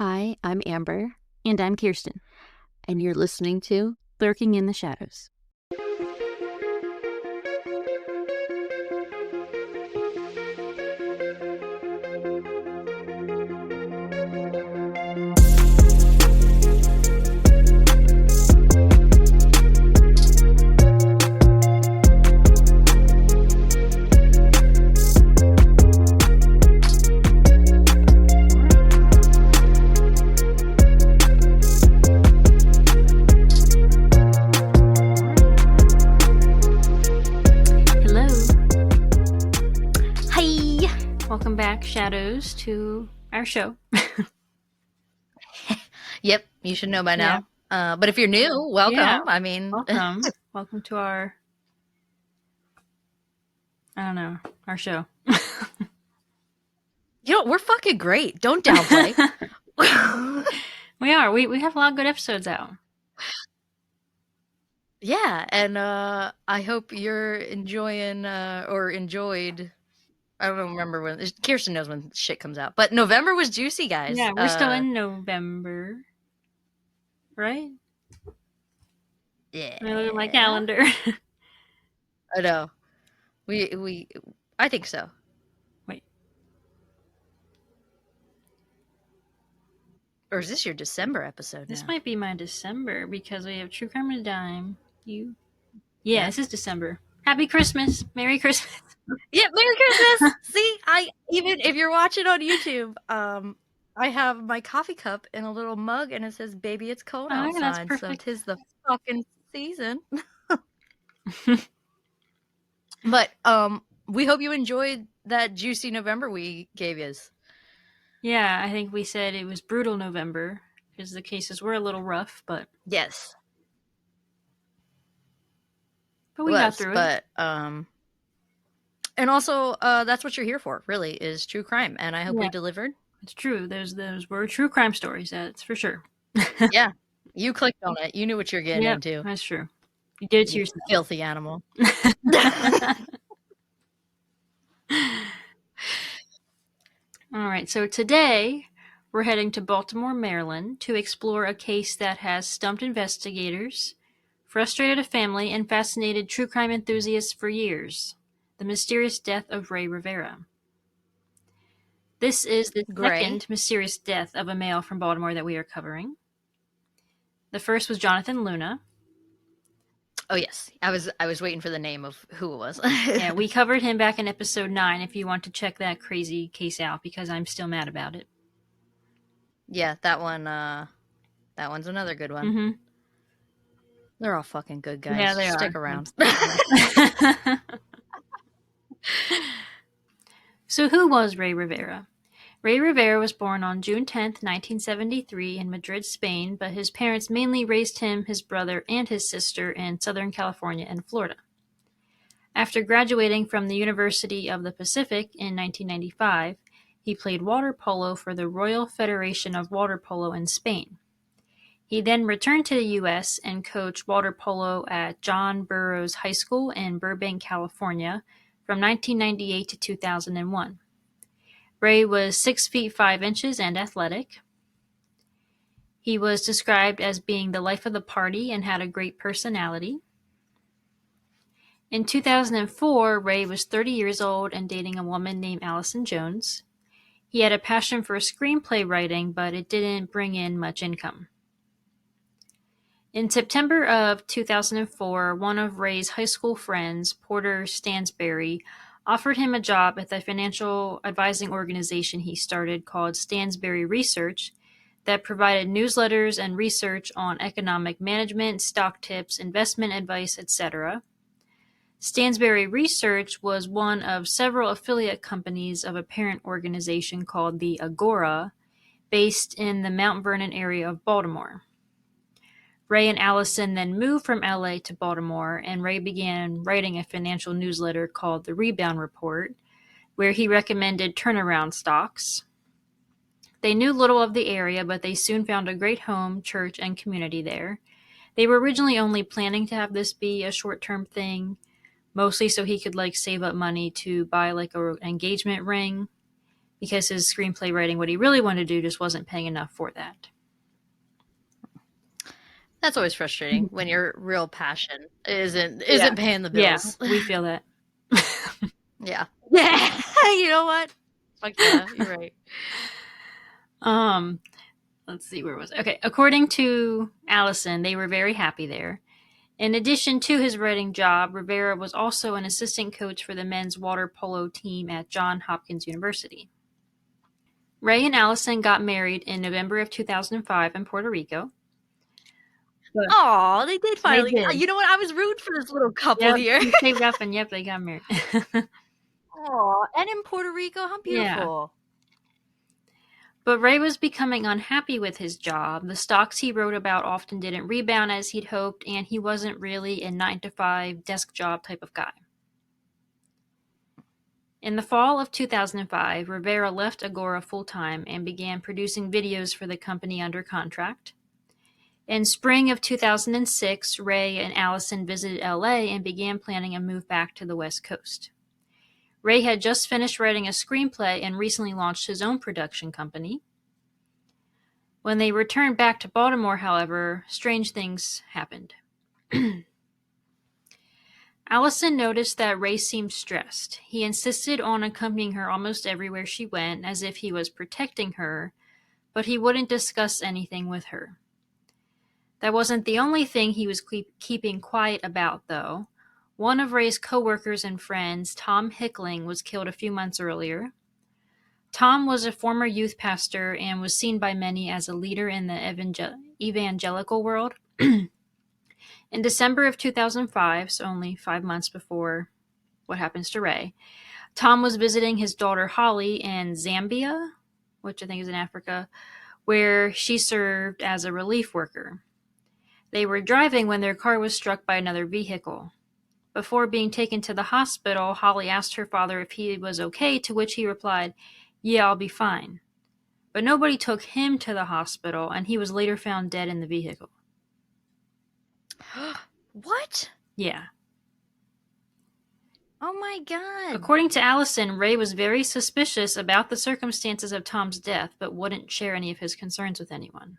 Hi, I'm Amber, And I'm Kirsten. and you're listening to Lurking in the Shadows. Hello. Hi. Welcome back, Shadows, to our show. Yep, you should know by now. But if you're new, welcome. Yeah, I mean, welcome. Welcome to our show. we're fucking great. Don't downplay. We are. We have a lot of good episodes out. Yeah, and I hope you're enjoying or enjoyed. I don't remember when. Kirsten knows when shit comes out, but November was juicy, guys. Yeah, we're still in November, right? Yeah, I look at my calendar. I know. I think so. Wait. Or is this your December episode This now? might be my December because we have True Crime and Dime. Yeah, this is December. Happy Christmas. Merry Christmas. Yeah, Merry Christmas. See, even if you're watching on YouTube, I have my coffee cup in a little mug and it says "Baby, it's cold Yeah, that's outside." So perfect. 'tis the fucking season. But we hope you enjoyed that juicy November we gave you. Yeah, I think we said it was brutal November because the cases were a little rough, but Yes, we got through it. But and also that's what you're here for, really, is true crime, and I hope we delivered. It's true. Those were true crime stories. That's for sure. Yeah, you clicked on it. You knew what you're getting into. That's true. You did it to yourself. Filthy animal. All right, so today we're heading to Baltimore, Maryland to explore a case that has stumped investigators, frustrated a family, and fascinated true crime enthusiasts for years: the mysterious death of Rey Rivera. This is the second mysterious death of a male from Baltimore that we are covering. The first was Jonathan Luna. Oh yes, I was waiting for the name of who it was. Yeah, we covered him back in episode 9 if you want to check that crazy case out, because I'm still mad about it. Yeah, that one's another good one. Mm-hmm. They're all fucking good, guys. Yeah, they Stick are. around. So who was Rey Rivera? Rey Rivera was born on June 10th, 1973 in Madrid, Spain, but his parents mainly raised him, his brother, and his sister in Southern California and Florida. After graduating from the University of the Pacific in 1995, he played water polo for the Royal Federation of Water Polo in Spain. He then returned to the U.S. and coached water polo at John Burroughs High School in Burbank, California, from 1998 to 2001. Rey was 6 feet 5 inches and athletic. He was described as being the life of the party and had a great personality. In 2004, Rey was 30 years old and dating a woman named Allison Jones. He had a passion for screenplay writing, but it didn't bring in much income. In September of 2004, one of Rey's high school friends, Porter Stansberry, offered him a job at the financial advising organization he started called Stansberry Research that provided newsletters and research on economic management, stock tips, investment advice, etc. Stansberry Research was one of several affiliate companies of a parent organization called the Agora, based in the Mount Vernon area of Baltimore. Rey and Allison then moved from LA to Baltimore, and Rey began writing a financial newsletter called The Rebound Report, where he recommended turnaround stocks. They knew little of the area, but they soon found a great home, church, and community there. They were originally only planning to have this be a short-term thing, mostly so he could save up money to buy an engagement ring. because his screenplay writing, what he really wanted to do, just wasn't paying enough for that. That's always frustrating when your real passion isn't Yeah. paying the Yeah, bills. we feel that. Yeah. Yeah. You know what? Fuck yeah, you're right. Um, let's see, where was it? Okay, according to Allison, they were very happy there. In addition to his writing job, Rivera was also an assistant coach for the men's water polo team at Johns Hopkins University. Ray and Allison got married in November of 2005 in Puerto Rico. Oh, they did They finally. did. You know what? I was rooting for this little couple Yep, here. he saved up and yep, they got married. Oh, and in Puerto Rico, how Yeah. beautiful. But Ray was becoming unhappy with his job. The stocks he wrote about often didn't rebound as he'd hoped, and he wasn't really a 9-to-5 desk job type of guy. In the fall of 2005, Rivera left Agora full-time and began producing videos for the company under contract. In spring of 2006, Ray and Allison visited LA and began planning a move back to the West Coast. Ray had just finished writing a screenplay and recently launched his own production company. When they returned back to Baltimore, however, strange things happened. Allison noticed that Ray seemed stressed. He insisted on accompanying her almost everywhere she went, as if he was protecting her, but he wouldn't discuss anything with her. That wasn't the only thing he was keeping quiet about, though. One of Ray's co-workers and friends, Tom Hickling, was killed a few months earlier. Tom was a former youth pastor and was seen by many as a leader in the evangelical world. In December of 2005, so only 5 months before what happens to Ray, Tom was visiting his daughter Holly in Zambia, which I think is in Africa, where she served as a relief worker. They were driving when their car was struck by another vehicle. Before being taken to the hospital, Holly asked her father if he was okay, to which he replied, "Yeah, I'll be fine." But nobody took him to the hospital, and he was later found dead in the vehicle. What? Yeah. Oh my god. According to Allison, Ray was very suspicious about the circumstances of Tom's death, but wouldn't share any of his concerns with anyone.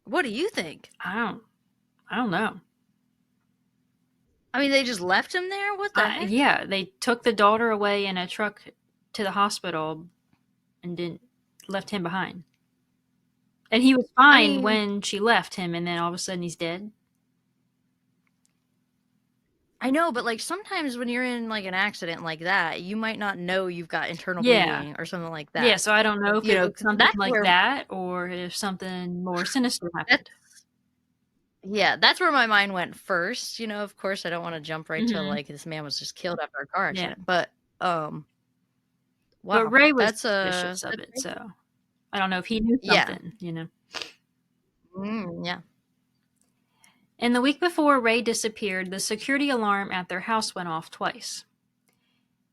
What do you think? I don't know. I mean, they just left him there? What the heck? Yeah, they took the daughter away in a truck to the hospital and left him behind. And he was fine when she left him, and then all of a sudden he's dead. I know, but like sometimes when you're in like an accident like that, you might not know you've got internal bleeding or something like that. Yeah, so I don't know if You it know, was something that's like where that or if something more sinister happened. Yeah, that's where my mind went first. You know, of course, I don't want to jump right to Mhm. like this man was just killed after a car Yeah. accident. But But wow, Ray was that's suspicious of it, so I don't know if he knew Yeah. something, you know. Yeah. In the week before Ray disappeared, the security alarm at their house went off twice.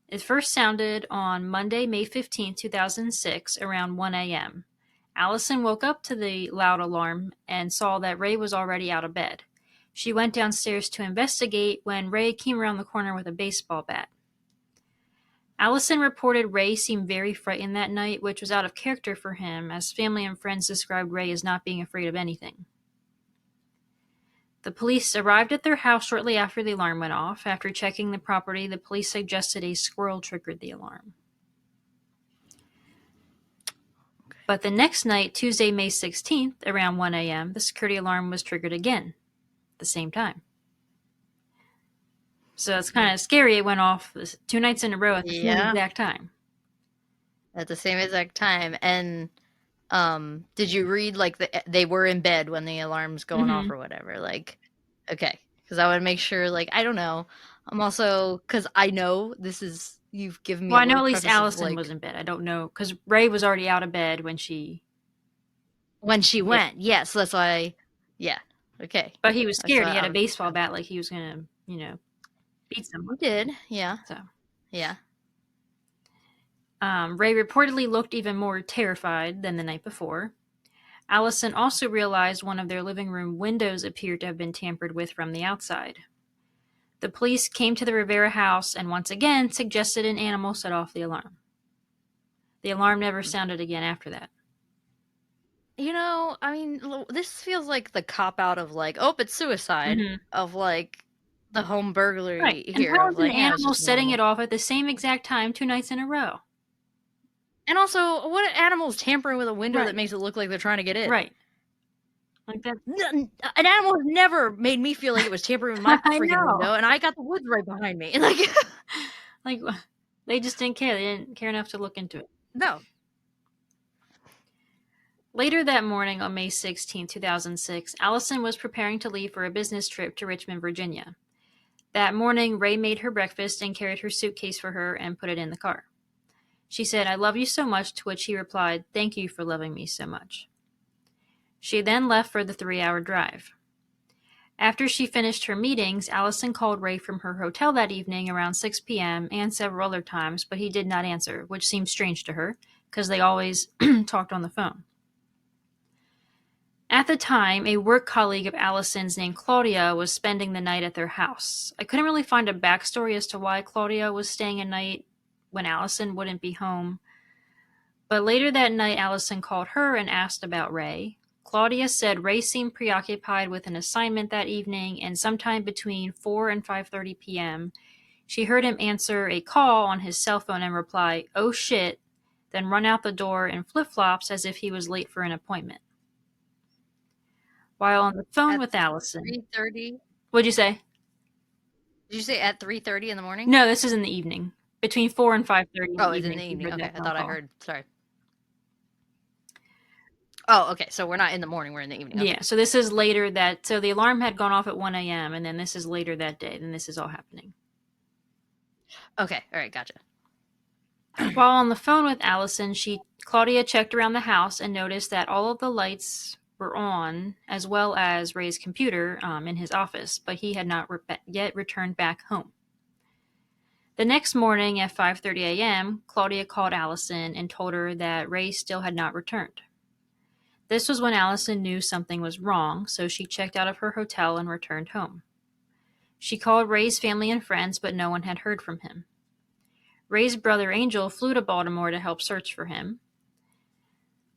It first sounded on Monday, May 15, 2006, around 1 a.m. Allison woke up to the loud alarm and saw that Ray was already out of bed. She went downstairs to investigate when Ray came around the corner with a baseball bat. Allison reported Ray seemed very frightened that night, which was out of character for him, as family and friends described Ray as not being afraid of anything. The police arrived at their house shortly after the alarm went off. After checking the property, the police suggested a squirrel triggered the alarm. But the next night, Tuesday, May 16th, around 1 a.m., the security alarm was triggered again at the same time. So it's kind of scary. It went off 2 nights in a row at the same exact time. At the same exact time. And did you read like they were in bed when the alarm's going off or whatever? Like, okay, because I would make sure. Like, I don't know. I'm also because I know this is you've given me. Well, I know at least Allison was in bed. I don't know because Ray was already out of bed when she went. Yes, so that's why. Yeah. Okay. But he was scared. He had a baseball bat, like he was gonna, beat someone. He did. Yeah. So. Yeah. Ray reportedly looked even more terrified than the night before. Allison also realized one of their living room windows appeared to have been tampered with from the outside. The police came to the Rivera house and once again suggested an animal set off the alarm. The alarm never sounded again after that. I mean, this feels like the cop out of like, oh, it's suicide, Mm-hmm. of like the home Right. burglary And here how of is an like, yeah, it's animal just setting it normal. off at the same exact time 2 nights in a row? And also, what animal is tampering with a window that Right. makes it look like they're trying to get in? Right. Like that. An animal has never made me feel like it was tampering with my I freaking know. window, and I got the woods right behind me. Like, Like, they just didn't care. They didn't care enough to look into it. no. Later that morning on May 16, 2006, Allison was preparing to leave for a business trip to Richmond, Virginia. That morning, Ray made her breakfast and carried her suitcase for her and put it in the car. She said, "I love you so much," to which he replied, "Thank you for loving me so much." She then left for the 3-hour drive. After she finished her meetings, Allison called Ray from her hotel that evening around 6 p.m. and several other times, but he did not answer, which seemed strange to her because they always talked on the phone. At the time, a work colleague of Allison's named Claudia was spending the night at their house. I couldn't really find a backstory as to why Claudia was staying a night when Allison wouldn't be home, but later that night Allison called her and asked about Ray. Claudia said Ray seemed preoccupied with an assignment that evening, and sometime between 4 and 5:30 p.m., she heard him answer a call on his cell phone and reply, "Oh shit," then run out the door in flip-flops as if he was late for an appointment. While on the phone At with Allison, 3:30. what'd you say? Did you say at 3:30 in the morning? No, this is in the evening. Between 4 and 5:30 in the Oh, it's in evening, the she evening. heard Okay, that I phone thought I call. heard. Sorry. Oh, okay. So we're not in the morning. We're in the evening. Okay. Yeah, so this is later that, so the alarm had gone off at 1 a.m., and then this is later that day, then this is all happening. Okay. All right. Gotcha. While on the phone with Allison, Claudia checked around the house and noticed that all of the lights were on, as well as Ray's computer in his office, but he had not yet returned back home. The next morning at 5:30 a.m., Claudia called Allison and told her that Ray still had not returned. This was when Allison knew something was wrong, so she checked out of her hotel and returned home. She called Ray's family and friends, but no one had heard from him. Ray's brother Angel flew to Baltimore to help search for him.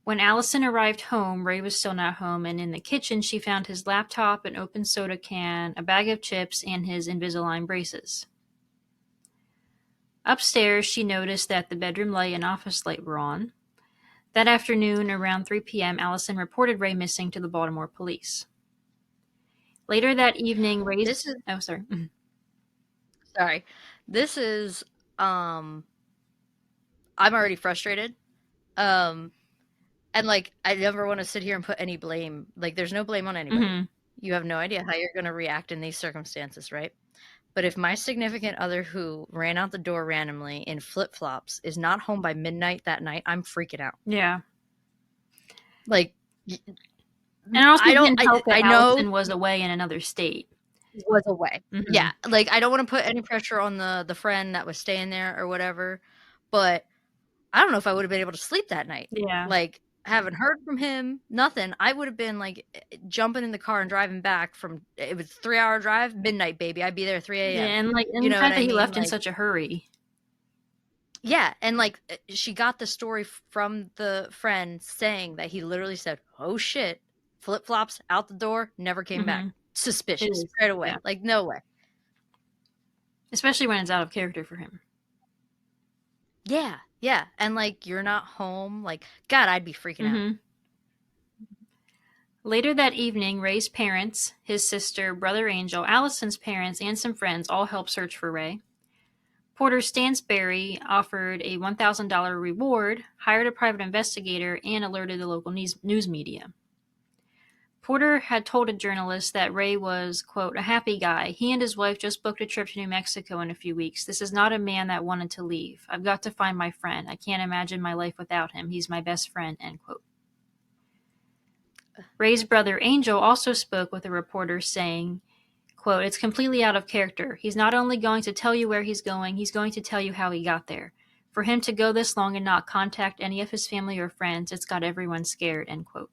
When Allison arrived home, Ray was still not home, and in the kitchen she found his laptop, an open soda can, a bag of chips, and his Invisalign braces. Upstairs, she noticed that the bedroom light and office light were on. That afternoon, around 3 p.m., Allison reported Ray missing to the Baltimore police. Later that evening, This is Oh, sorry. sorry. This is um. I'm already frustrated. Um, and like I never want to sit here and put any blame. Like there's no blame on anybody. Mm-hmm. You have no idea how you're going to react in these circumstances, right? But if my significant other who ran out the door randomly in flip flops is not home by midnight that night, I'm freaking out. Yeah. Like, And it also I don't, didn't help that I know Allison was away in another state. was away. Mm-hmm. Yeah. Like, I don't want to put any pressure on the friend that was staying there or whatever, but I don't know if I would have been able to sleep that night. Yeah. Like, haven't heard from him, nothing. I would have been like jumping in the car and driving back from it was 3 hour drive, midnight, baby. I'd be there 3 Yeah, a.m. and You the know what fact that I he mean? left in Like, such a hurry. yeah, and like she got the story from the friend saying that he literally said, "Oh shit, flip flops out the door, never came back." Mm-hmm. It Suspicious is. right Yeah. away. Like no way. Especially when it's out of character for him. Yeah, yeah, and like you're not home. Like God, I'd be freaking out. Mm-hmm. Later that evening, Ray's parents, his sister, brother Angel, Allison's parents, and some friends all helped search for Ray. Porter Stansberry offered a $1,000 reward, hired a private investigator, and alerted the local news media. Porter had told a journalist that Ray was, quote, "a happy guy. He and his wife just booked a trip to New Mexico in a few weeks. This is not a man that wanted to leave. I've got to find my friend. I can't imagine my life without him. He's my best friend," end quote. Ray's brother Angel also spoke with a reporter saying, quote, "It's completely out of character. He's not only going to tell you where he's going to tell you how he got there. For him to go this long and not contact any of his family or friends, it's got everyone scared," end quote.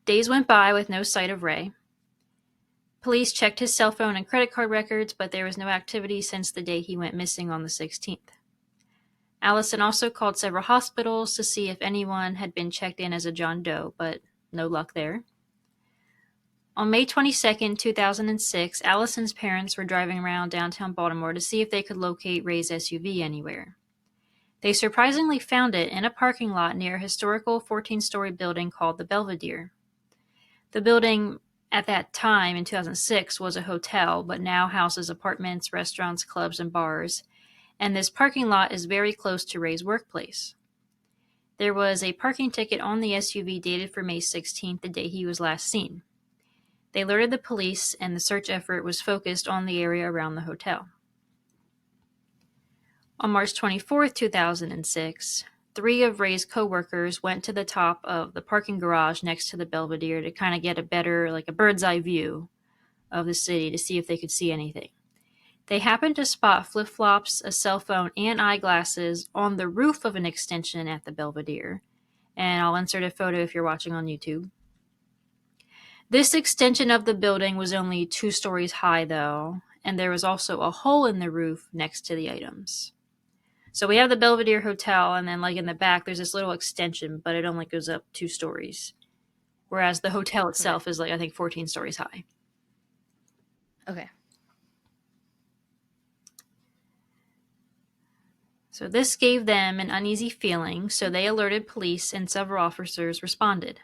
Days went by with no sight of Ray. Police checked his cell phone and credit card records, but there was no activity since the day he went missing on the 16th. Allison also called several hospitals to see if anyone had been checked in as a John Doe, but no luck there. On May 22nd, 2006, Allison's parents were driving around downtown Baltimore to see if they could locate Ray's SUV anywhere. They surprisingly found it in a parking lot near a historical 14-story building called the Belvedere. The building at that time, in 2006, was a hotel, but now houses apartments, restaurants, clubs, and bars, and this parking lot is very close to Ray's workplace. There was a parking ticket on the SUV dated for May 16th, the day he was last seen. They alerted the police, and the search effort was focused on the area around the hotel. On March 24th, 2006, 3 of Ray's co-workers went to the top of the parking garage next to the Belvedere to kind of get a better, like a bird's eye view of the city to see if they could see anything. They happened to spot flip-flops, a cell phone, and eyeglasses on the roof of an extension at the Belvedere. And I'll insert a photo if you're watching on YouTube. This extension of the building was only 2 stories high, though, and there was also a hole in the roof next to the items. So we have the Belvedere Hotel, and then like in the back, there's this little extension, but it only goes up 2 stories. Whereas the hotel itself is like, I think, 14 stories high. Okay. So this gave them an uneasy feeling, so they alerted police and several officers responded.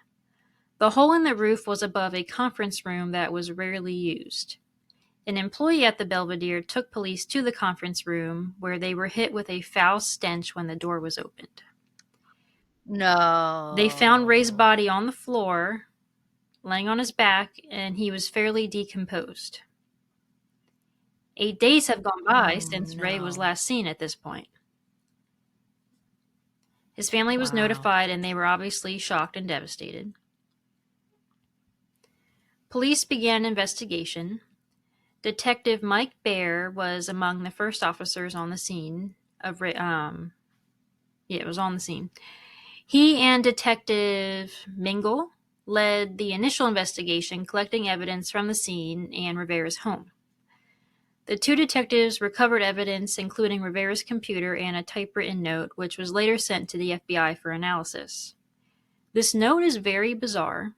The hole in the roof was above a conference room that was rarely used. An employee at the Belvedere took police to the conference room, where they were hit with a foul stench when the door was opened. No. They found Ray's body on the floor, laying on his back, and he was fairly decomposed. 8 days have gone by since Ray was last seen at this point. His family was notified, and they were obviously shocked and devastated. Police began an investigation. Detective Mike Baer was among the first officers on the scene of it was on the scene. He and Detective Mingle led the initial investigation, collecting evidence from the scene and Rivera's home. The 2 detectives recovered evidence, including Rivera's computer and a typewritten note, which was later sent to the FBI for analysis. This note is very bizarre.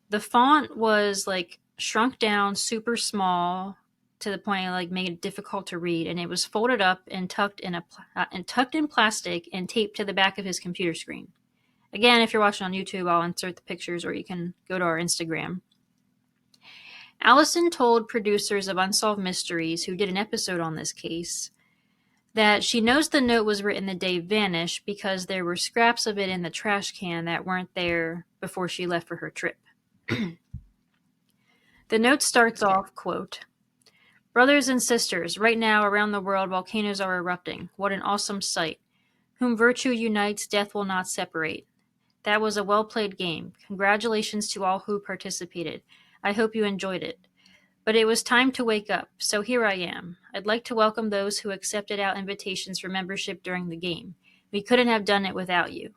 The font was like shrunk down, super small, to the point it like made it difficult to read, and it was folded up and tucked in plastic and taped to the back of his computer screen. Again, if you're watching on YouTube, I'll insert the pictures, or you can go to our Instagram. Allison told producers of Unsolved Mysteries, who did an episode on this case, that she knows the note was written the day vanished because there were scraps of it in the trash can that weren't there before she left for her trip. The note starts off, quote, "Brothers and sisters, right now around the world volcanoes are erupting. What an awesome sight. Whom virtue unites, death will not separate. That was a well-played game. Congratulations to all who participated. I hope you enjoyed it. But it was time to wake up, so here I am. I'd like to welcome those who accepted our invitations for membership during the game. We couldn't have done it without you.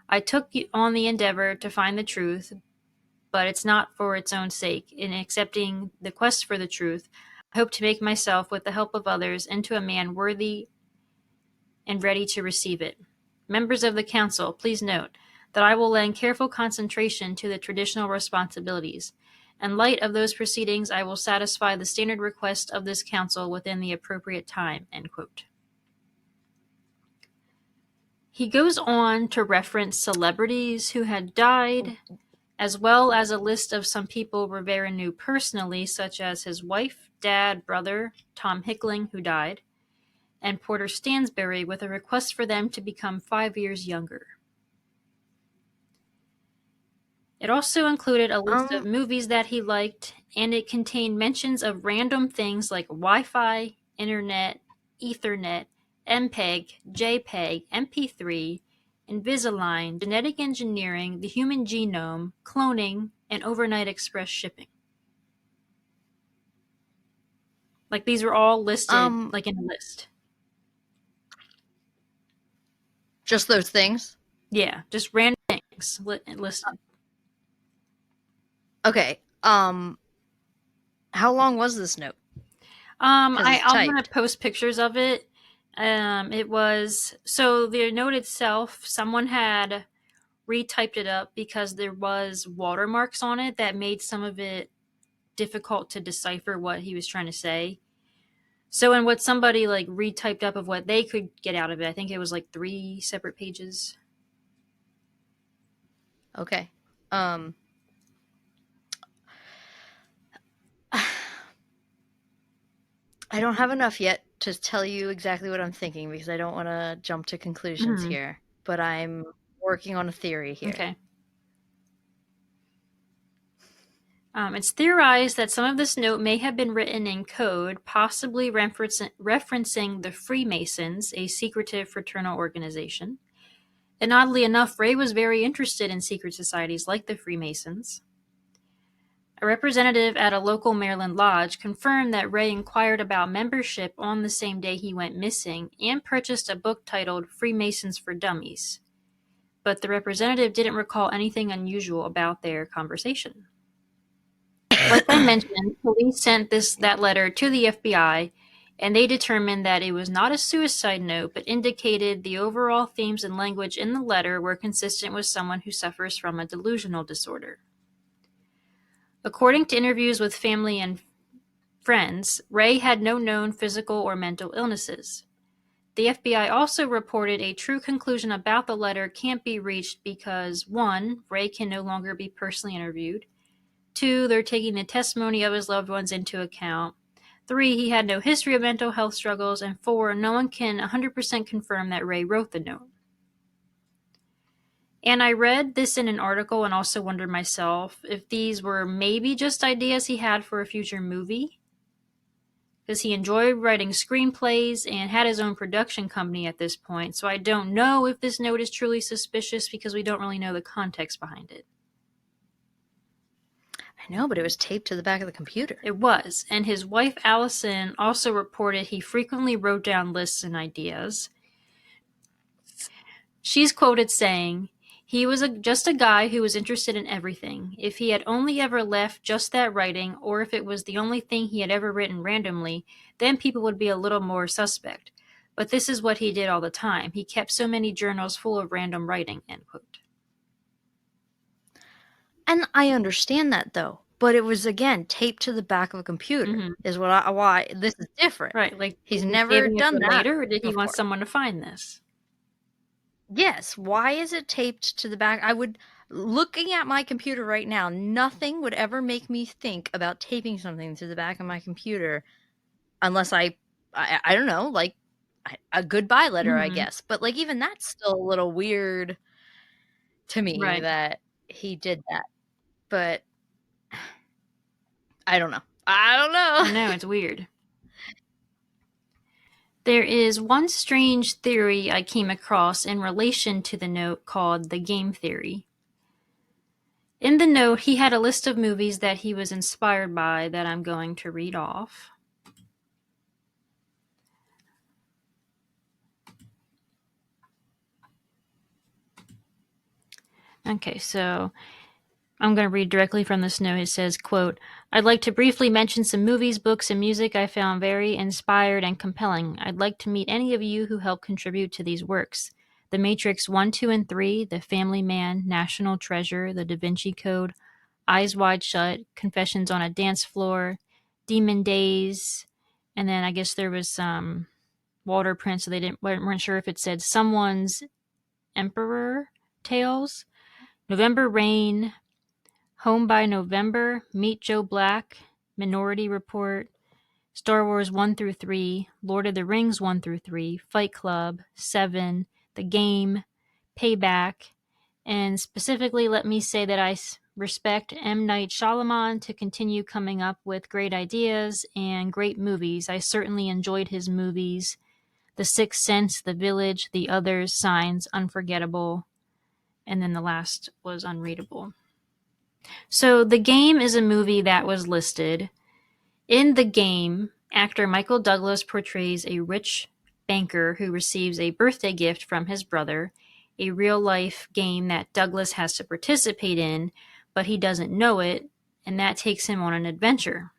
I took on the endeavor to find the truth, but it's not for its own sake. In accepting the quest for the truth, I hope to make myself, with the help of others, into a man worthy and ready to receive it. Members of the council, please note that I will lend careful concentration to the traditional responsibilities. In light of those proceedings, I will satisfy the standard request of this council within the appropriate time." End quote. He goes on to reference celebrities who had died, as well as a list of some people Rivera knew personally, such as his wife, dad, brother, Tom Hickling, who died, and Porter Stansberry, with a request for them to become 5 years younger. It also included a list of movies that he liked, and it contained mentions of random things like Wi-Fi, Internet, Ethernet, MPEG, JPEG, MP3, Invisalign, genetic engineering, the human genome, cloning, and overnight express shipping. Like, these were all listed, like in a list. Just those things? Yeah, just random things listed. Okay. How long was this note? I'm gonna post pictures of it. It was so the note itself. Someone had retyped it up because there was watermarks on it that made some of it difficult to decipher what he was trying to say. So, and what somebody like retyped up of what they could get out of it, I think it was like 3 separate pages. Okay. Um, I don't have enough yet to tell you exactly what I'm thinking because I don't want to jump to conclusions Mm-hmm. here, but I'm working on a theory here. Okay. It's theorized that some of this note may have been written in code, possibly referencing the Freemasons, a secretive fraternal organization. And oddly enough, Ray was very interested in secret societies like the Freemasons. A representative at a local Maryland lodge confirmed that Ray inquired about membership on the same day he went missing and purchased a book titled Freemasons for Dummies. But the representative didn't recall anything unusual about their conversation. Like I mentioned, police sent that letter to the FBI, and they determined that it was not a suicide note, but indicated the overall themes and language in the letter were consistent with someone who suffers from a delusional disorder. According to interviews with family and friends, Ray had no known physical or mental illnesses. The FBI also reported a true conclusion about the letter can't be reached because 1. Ray can no longer be personally interviewed. 2. They're taking the testimony of his loved ones into account. 3. He had no history of mental health struggles. And 4. No one can 100% confirm that Ray wrote the note. And I read this in an article and also wondered myself if these were maybe just ideas he had for a future movie. Because he enjoyed writing screenplays and had his own production company at this point. So I don't know if this note is truly suspicious because we don't really know the context behind it. I know, but it was taped to the back of the computer. It was, and his wife Allison also reported he frequently wrote down lists and ideas. She's quoted saying, "He was just a guy who was interested in everything. If he had only ever left just that writing, or if it was the only thing he had ever written randomly, then people would be a little more suspect. But this is what he did all the time. He kept so many journals full of random writing," end quote. And I understand that, though. But it was, again, taped to the back of a computer. Mm-hmm. Is why this is different. Right, like he's was he never saving it done for that later, or did he before. want someone to find this? Yes. Why is it taped to the back? Looking at my computer right now, nothing would ever make me think about taping something to the back of my computer unless I don't know, like a goodbye letter, I guess. But like even that's still a little weird to me that he did that. But I don't know. I know, it's weird. There is one strange theory I came across in relation to the note called the game theory. In the note, he had a list of movies that he was inspired by that I'm going to read off. Okay, so I'm going to read directly from this note. It says, quote, "I'd like to briefly mention some movies, books, and music I found very inspired and compelling. I'd like to meet any of you who helped contribute to these works. The Matrix 1, 2, and 3, The Family Man, National Treasure, The Da Vinci Code, Eyes Wide Shut, Confessions on a Dance Floor, Demon Days," and then I guess there was some Walter Prince, so they weren't sure if it said Someone's Emperor Tales, November Rain, Home by November, Meet Joe Black, Minority Report, Star Wars 1 through 3, Lord of the Rings 1 through 3, Fight Club, 7, The Game, Payback, and specifically let me say that I respect M. Night Shyamalan to continue coming up with great ideas and great movies. I certainly enjoyed his movies. The Sixth Sense, The Village, The Others, Signs, Unforgettable, and then the last was unreadable. So The Game is a movie that was listed. In The Game, actor Michael Douglas portrays a rich banker who receives a birthday gift from his brother, a real-life game that Douglas has to participate in, but he doesn't know it, and that takes him on an adventure.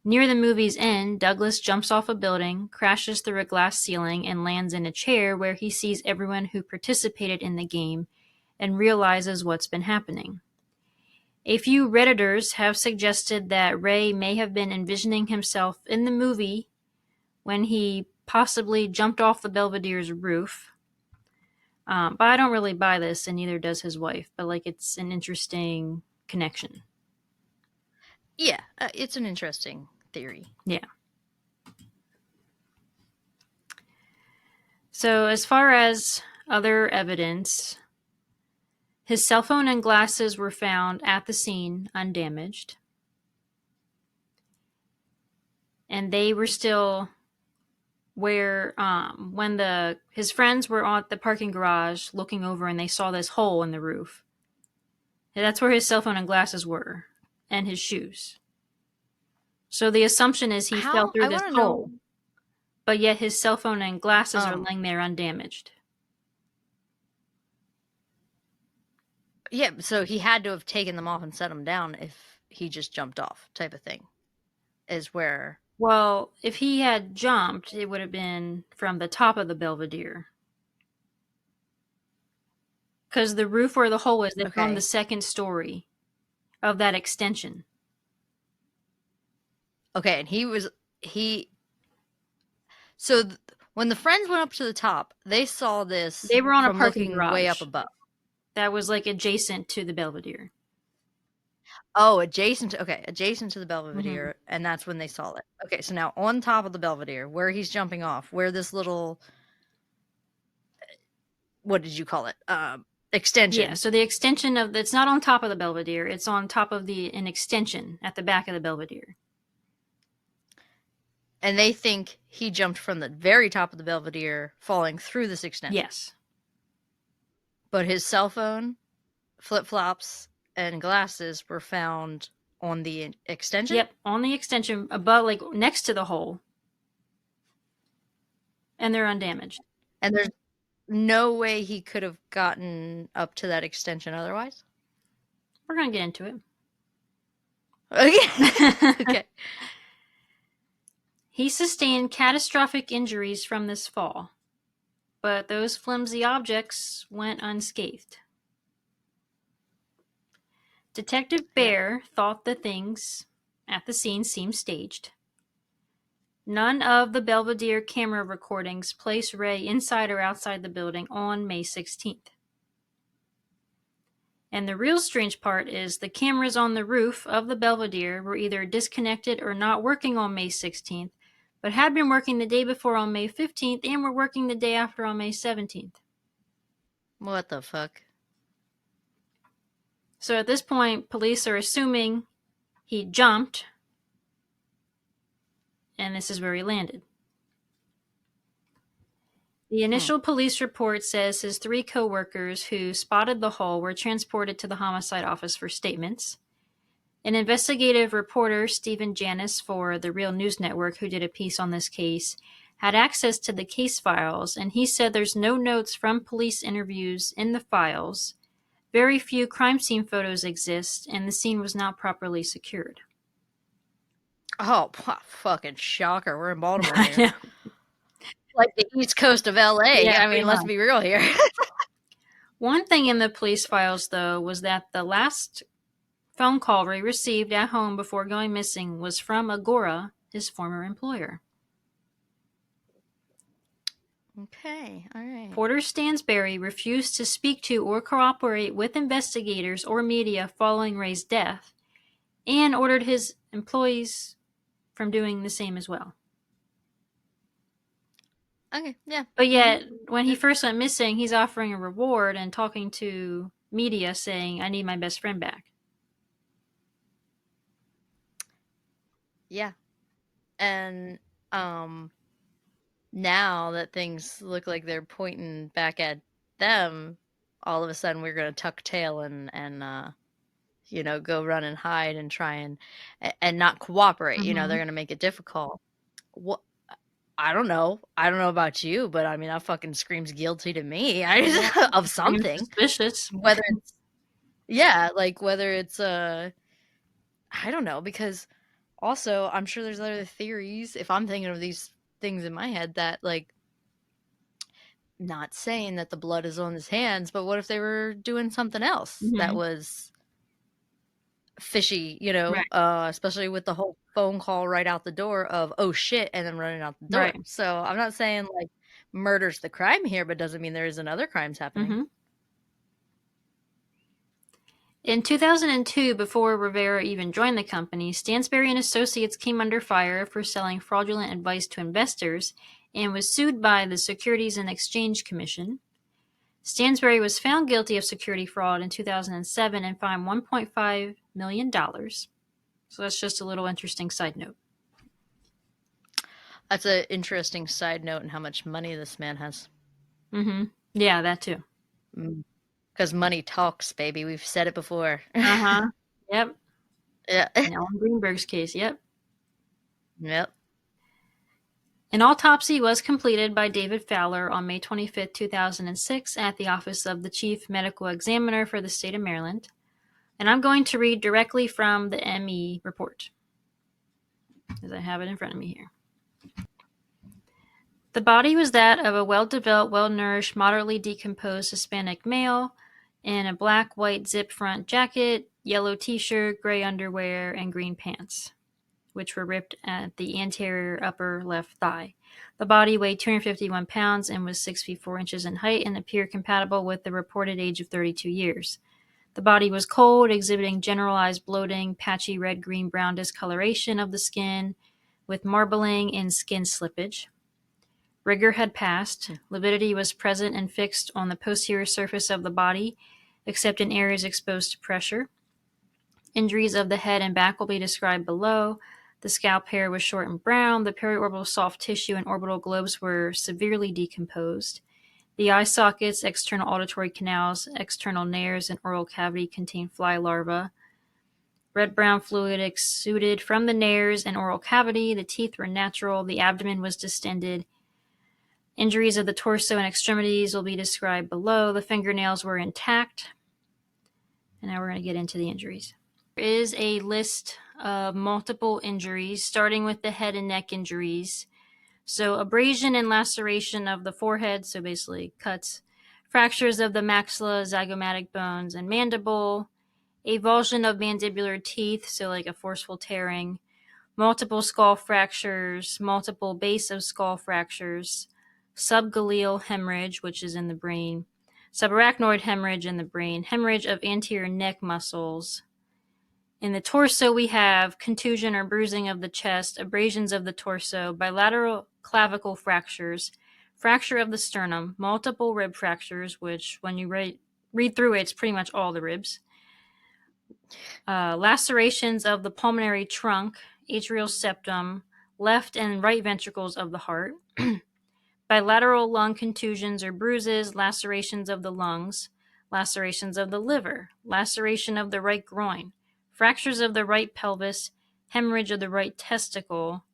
Near the movie's end, Douglas jumps off a building, crashes through a glass ceiling, and lands in a chair where he sees everyone who participated in the game and realizes what's been happening. A few Redditors have suggested that Rey may have been envisioning himself in the movie when he possibly jumped off the Belvedere's roof. But I don't really buy this, and neither does his wife. But like, it's an interesting connection. Yeah, it's an interesting theory. Yeah. So as far as other evidence, his cell phone and glasses were found at the scene undamaged. And they were still where when his friends were at the parking garage looking over and they saw this hole in the roof. That's where his cell phone and glasses were, and his shoes. So the assumption is he fell How? through I this want to hole, know. but yet his cell phone and glasses are laying there undamaged. Yeah, so he had to have taken them off and set them down if he just jumped off, type of thing. Is where. Well, if he had jumped, it would have been from the top of the Belvedere. Because the roof where the hole is, it's on the second story of that extension. Okay, and so when the friends went up to the top, they saw this. They were on a from parking looking garage way up above. that was like adjacent to the Belvedere. Oh, adjacent to the Belvedere, and that's when they saw it. Okay, so now on top of the Belvedere, where he's jumping off, where this little, what did you call it? Extension. Yeah, so the extension of it's not on top of the Belvedere, it's on top of an extension at the back of the Belvedere. And they think he jumped from the very top of the Belvedere, falling through this extension. Yes. But his cell phone, flip-flops, and glasses were found on the extension? Yep, on the extension above, like next to the hole. And they're undamaged. And there's no way he could have gotten up to that extension otherwise? We're going to get into it. Okay. Okay. He sustained catastrophic injuries from this fall, but those flimsy objects went unscathed. Detective Bear thought the things at the scene seemed staged. None of the Belvedere camera recordings place Rey inside or outside the building on May 16th. And the real strange part is the cameras on the roof of the Belvedere were either disconnected or not working on May 16th, but had been working the day before on May 15th and were working the day after on May 17th. What the fuck? So at this point, police are assuming he jumped, and this is where he landed. The initial police report says his 3 co-workers who spotted the hole were transported to the homicide office for statements. An investigative reporter, Stephen Janis, for the Real News Network, who did a piece on this case, had access to the case files, and he said there's no notes from police interviews in the files. Very few crime scene photos exist, and the scene was not properly secured. Oh, fucking shocker. We're in Baltimore I here. know. Like the east coast of LA. Yeah, I mean, let's be real here. One thing in the police files, though, was that the last phone call Rey received at home before going missing was from Agora, his former employer. Okay, all right. Porter Stansberry refused to speak to or cooperate with investigators or media following Rey's death, and ordered his employees from doing the same as well. Okay, yeah. But yet, when he first went missing, he's offering a reward and talking to media saying, I need my best friend back. Yeah. And now that things look like they're pointing back at them, all of a sudden we're going to tuck tail and go run and hide and try and not cooperate. Mm-hmm. They're going to make it difficult. What? I don't know. I don't know about you, but I mean, that fucking screams guilty to me. Of something. Suspicious. Whether it's, whether it's, I don't know, because Also, I'm sure there's other theories, if I'm thinking of these things in my head, that, like, not saying that the blood is on his hands, but what if they were doing something else that Mm-hmm. was fishy, Right. especially with the whole phone call right out the door of, oh shit, and then running out the door. Right. So I'm not saying like murder's the crime here, but doesn't mean there isn't other crimes happening. Mm-hmm. In 2002, before Rivera even joined the company, Stansberry and Associates came under fire for selling fraudulent advice to investors and was sued by the Securities and Exchange Commission. Stansberry was found guilty of security fraud in 2007 and fined $1.5 million. So that's just a little interesting side note. That's an interesting side note in how much money this man has. Mm-hmm. Yeah, that too. Because money talks, baby. We've said it before. Uh-huh. Yep. Yeah. In Alan Greenberg's case, yep. Yep. An autopsy was completed by David Fowler on May 25, 2006, at the office of the Chief Medical Examiner for the state of Maryland. And I'm going to read directly from the ME report, as I have it in front of me here. The body was that of a well-developed, well-nourished, moderately decomposed Hispanic male in a black-white zip front jacket, yellow t-shirt, gray underwear, and green pants, which were ripped at the anterior upper left thigh. The body weighed 251 pounds and was 6 feet 4 inches in height and appeared compatible with the reported age of 32 years. The body was cold, exhibiting generalized bloating, patchy red, green, brown discoloration of the skin, with marbling and skin slippage. Rigor had passed. Lividity was present and fixed on the posterior surface of the body, except in areas exposed to pressure. Injuries of the head and back will be described below. The scalp hair was short and brown. The periorbital soft tissue and orbital globes were severely decomposed. The eye sockets, external auditory canals, external nares, and oral cavity contained fly larvae. Red-brown fluid exuded from the nares and oral cavity. The teeth were natural. The abdomen was distended. Injuries of the torso and extremities will be described below. The fingernails were intact. And now we're going to get into the injuries. There is a list of multiple injuries, starting with the head and neck injuries. So abrasion and laceration of the forehead, so basically cuts, fractures of the maxilla, zygomatic bones, and mandible, avulsion of mandibular teeth, so like a forceful tearing, multiple skull fractures, multiple base of skull fractures, subgaleal hemorrhage, which is in the brain, subarachnoid hemorrhage in the brain, hemorrhage of anterior neck muscles. In the torso, we have contusion or bruising of the chest, abrasions of the torso, bilateral clavicle fractures, fracture of the sternum, multiple rib fractures, which when you read through it, it's pretty much all the ribs, lacerations of the pulmonary trunk, atrial septum, left and right ventricles of the heart, bilateral lung contusions or bruises, lacerations of the lungs, lacerations of the liver, laceration of the right groin, fractures of the right pelvis, hemorrhage of the right testicle.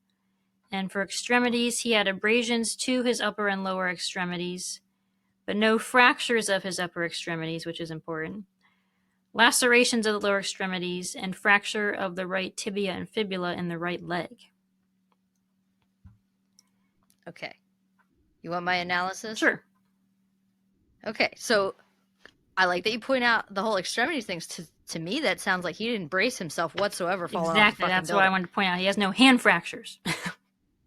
And for extremities, he had abrasions to his upper and lower extremities, but no fractures of his upper extremities, which is important. Lacerations of the lower extremities, and fracture of the right tibia and fibula in the right leg. Okay. You want my analysis? Sure. Okay, so I like that you point out the whole extremities things. To me, that sounds like he didn't brace himself whatsoever falling off the Exactly. fucking That's building. what I wanted to point out. He has no hand fractures.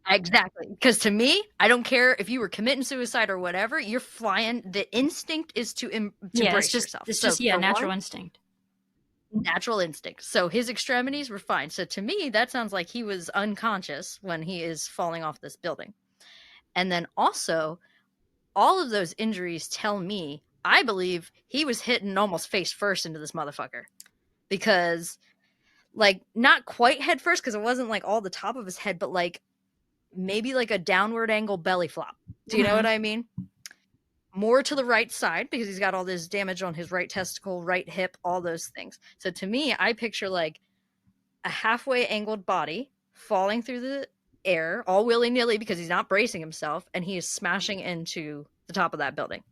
Exactly. Because to me, I don't care if you were committing suicide or whatever, you're flying. The instinct is to brace yourself. It's So just, yeah, for natural one, instinct. natural instinct. So his extremities were fine. So to me, that sounds like he was unconscious when he is falling off this building. And then also, all of those injuries tell me, I believe he was hitting almost face first into this motherfucker. Because, like, not quite head first, because it wasn't like all the top of his head, but like maybe like a downward angle belly flop. Do you know what I mean? More to the right side because he's got all this damage on his right testicle, right hip, all those things. So to me, I picture like a halfway angled body falling through the air, all willy nilly because he's not bracing himself, and he is smashing into the top of that building.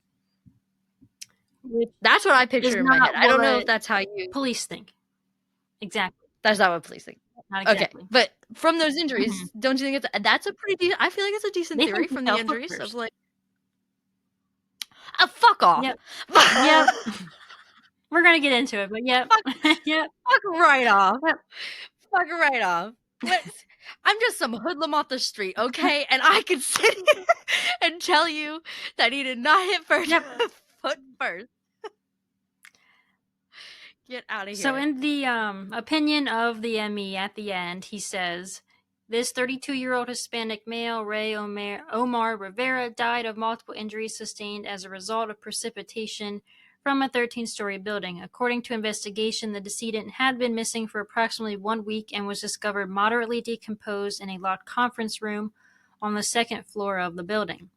Which That's what I picture in my head. I don't know if that's how you. police think. Exactly. That's not what police think. not Okay, exactly. but from those Mhm. injuries, don't you think that's a pretty I feel like it's a decent They theory think he from the fell foot injuries of, first. like, fuck off. Yep. Yep. We're gonna get into it, but yep. Fuck Yep. fuck right off. Yep. Fuck right off. Let's I'm just some hoodlum off the street, okay? And I can sit here and tell you that he did not hit first Yep. foot first. Get out of So here. in the opinion of the ME at the end, he says, this 32-year-old Hispanic male, Rey Omar Rivera, died of multiple injuries sustained as a result of precipitation from a 13-story building. According to investigation, the decedent had been missing for approximately 1 week and was discovered moderately decomposed in a locked conference room on the second floor of the building.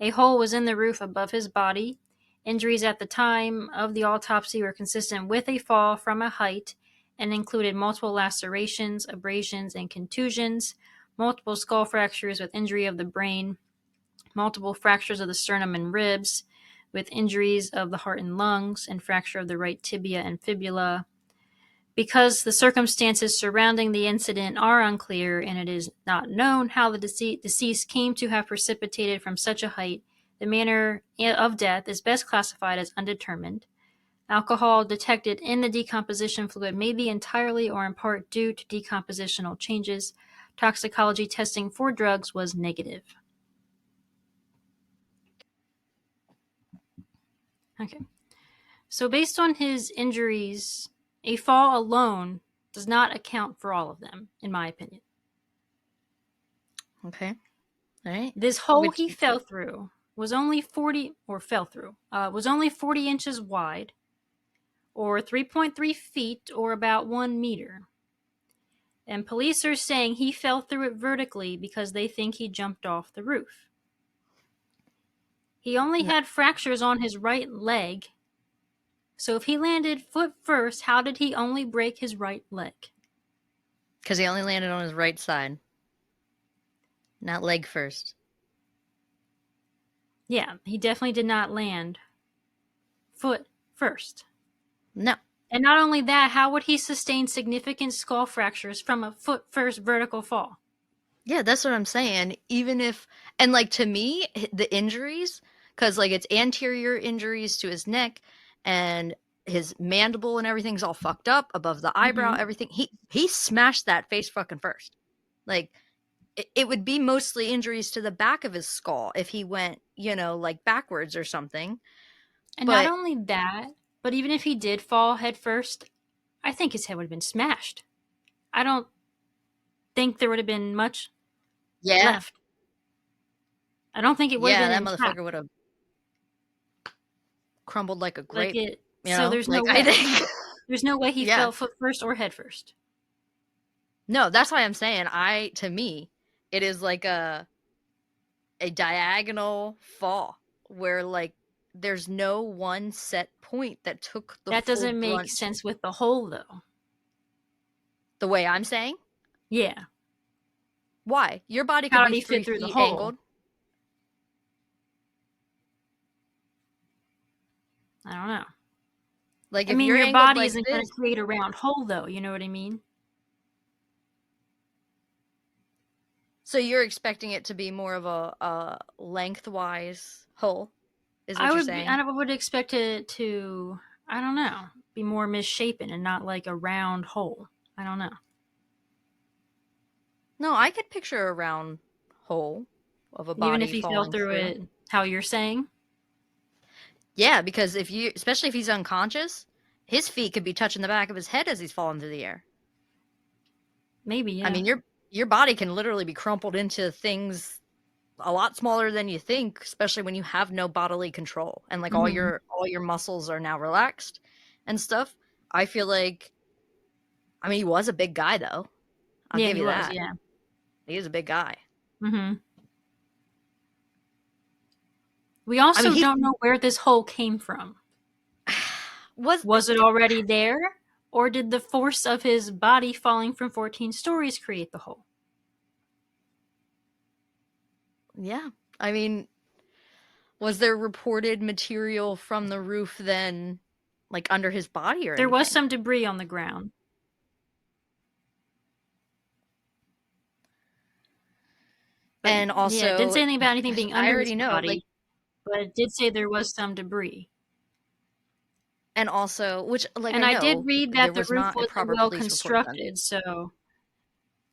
A hole was in the roof above his body. Injuries at the time of the autopsy were consistent with a fall from a height and included multiple lacerations, abrasions, and contusions, multiple skull fractures with injury of the brain, multiple fractures of the sternum and ribs, with injuries of the heart and lungs, and fracture of the right tibia and fibula. Because the circumstances surrounding the incident are unclear and it is not known how the deceased came to have precipitated from such a height, the manner of death is best classified as undetermined. Alcohol detected in the decomposition fluid may be entirely or in part due to decompositional changes. Toxicology testing for drugs was negative. Okay. So, based on his injuries, a fall alone does not account for all of them, in my opinion. Okay. All right. This hole Which he fell through was only 40 inches wide, or 3.3 feet, or about 1 meter. And police are saying he fell through it vertically because they think he jumped off the roof. He only no, had fractures on his right leg. So if he landed foot first, how did he only break his right leg? because he only landed on his right side, not leg first. Yeah, he definitely did not land foot first. No. And not only that, how would he sustain significant skull fractures from a foot first vertical fall? Yeah, that's what I'm saying. Even if, and like to me, the injuries, because like it's anterior injuries to his neck and his mandible and everything's all fucked up above the eyebrow, Mm-hmm. everything. He smashed that face fucking first. Like it would be mostly injuries to the back of his skull if he went, like backwards or something. And not But only that, but even if he did fall head first, I think his head would have been smashed. I don't think there would have been much yeah, left. I don't think it would have yeah, been that intact. motherfucker would have crumbled like a Like grape, it. So there's no like I way. think. There's no way he Yeah. fell foot first or head first. No, that's why I'm saying to me, it is like a diagonal fall where like there's no one set point that took the That full doesn't make brunt sense with the hole, though. the way I'm saying. Yeah. Why? Your body could How be did he fit 3 through the feet hole? angled. I don't know. Like I if mean, you're your angled body like isn't going this, to create a round hole, though. You know what I mean? so you're expecting it to be more of a lengthwise hole, is what I you're would. saying? I would expect it to. I don't know. Be more misshapen and not like a round hole. I don't know. No, I could picture a round hole of a Even if body he fell falling through through. it, how you're saying? Yeah, because especially if he's unconscious, his feet could be touching the back of his head as he's falling through the air. Maybe, I yeah. mean, your body can literally be crumpled into things a lot smaller than you think, especially when you have no bodily control and like Mm-hmm. all your muscles are now relaxed and stuff. I feel like I mean, he was a big guy though. I'll Yeah, give he you was. that. Yeah. He was a big guy. Mm-hmm. We I mean, also he don't know where this hole came from. was Was it already there, or did the force of his body falling from 14 stories create the hole? yeah. I mean, was there reported material from the roof then like under his body or There was anything? some debris on the ground. But And yeah, it didn't also, say anything about anything being I under his already know, like, body, but it did say there was some debris. and also, which, like, And I I did know read there that the was roof not a wasn't proper well police report done. constructed, so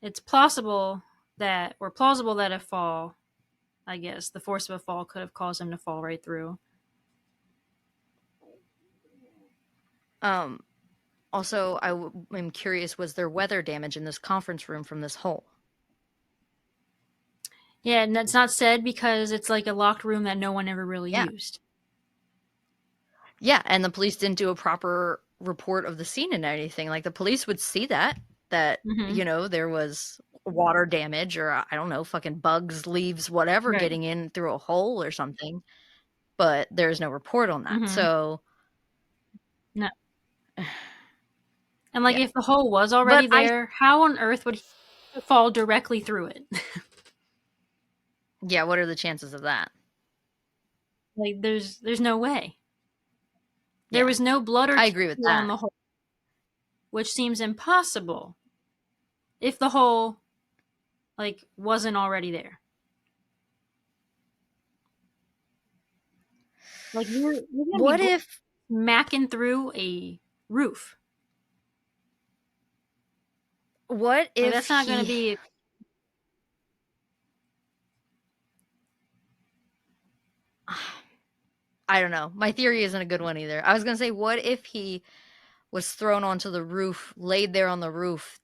it's plausible that a fall, I guess, the force of a fall could have caused him to fall right through. Um, Also, am curious, was there weather damage in this conference room from this hole? Yeah, and that's not said because it's like a locked room that no one ever really Yeah. used. Yeah, and the police didn't do a proper report of the scene and anything. Like, the police would see that, Mm-hmm. there was water damage or, I don't know, fucking bugs, leaves, whatever Right. getting in through a hole or something, but there's no report on that. Mm-hmm. So, No. And like yeah. if the hole was But already there, how on earth would he fall directly through it? yeah, what are the chances of that? Like there's no way. There Yeah, was no blood or I agree with tissue on that. the hole, which seems impossible if the hole like wasn't already there. Like you're gonna be What if, macking through a roof. what Like if that's not gonna he, be. I don't know. My theory isn't a good one either. I was going to say, what if he was thrown onto the roof, laid there on the roof,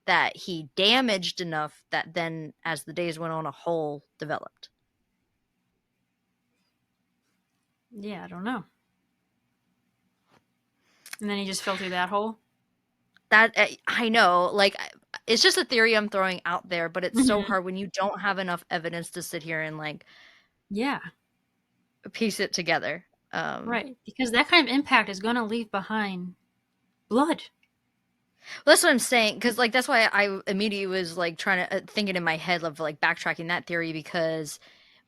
that he damaged enough that then, as the days went on, a hole developed? Yeah, I don't know. And then he just fell through that hole. That, I know, like, it's just a theory I'm throwing out there, but it's so Hmm. hard when you don't have enough evidence to sit here and, like, Yeah, piece it together. right. Because that kind of impact is gonna leave behind blood. That's what I'm saying, because, like, that's why I immediately was like trying to thinking in my head of like backtracking that theory, because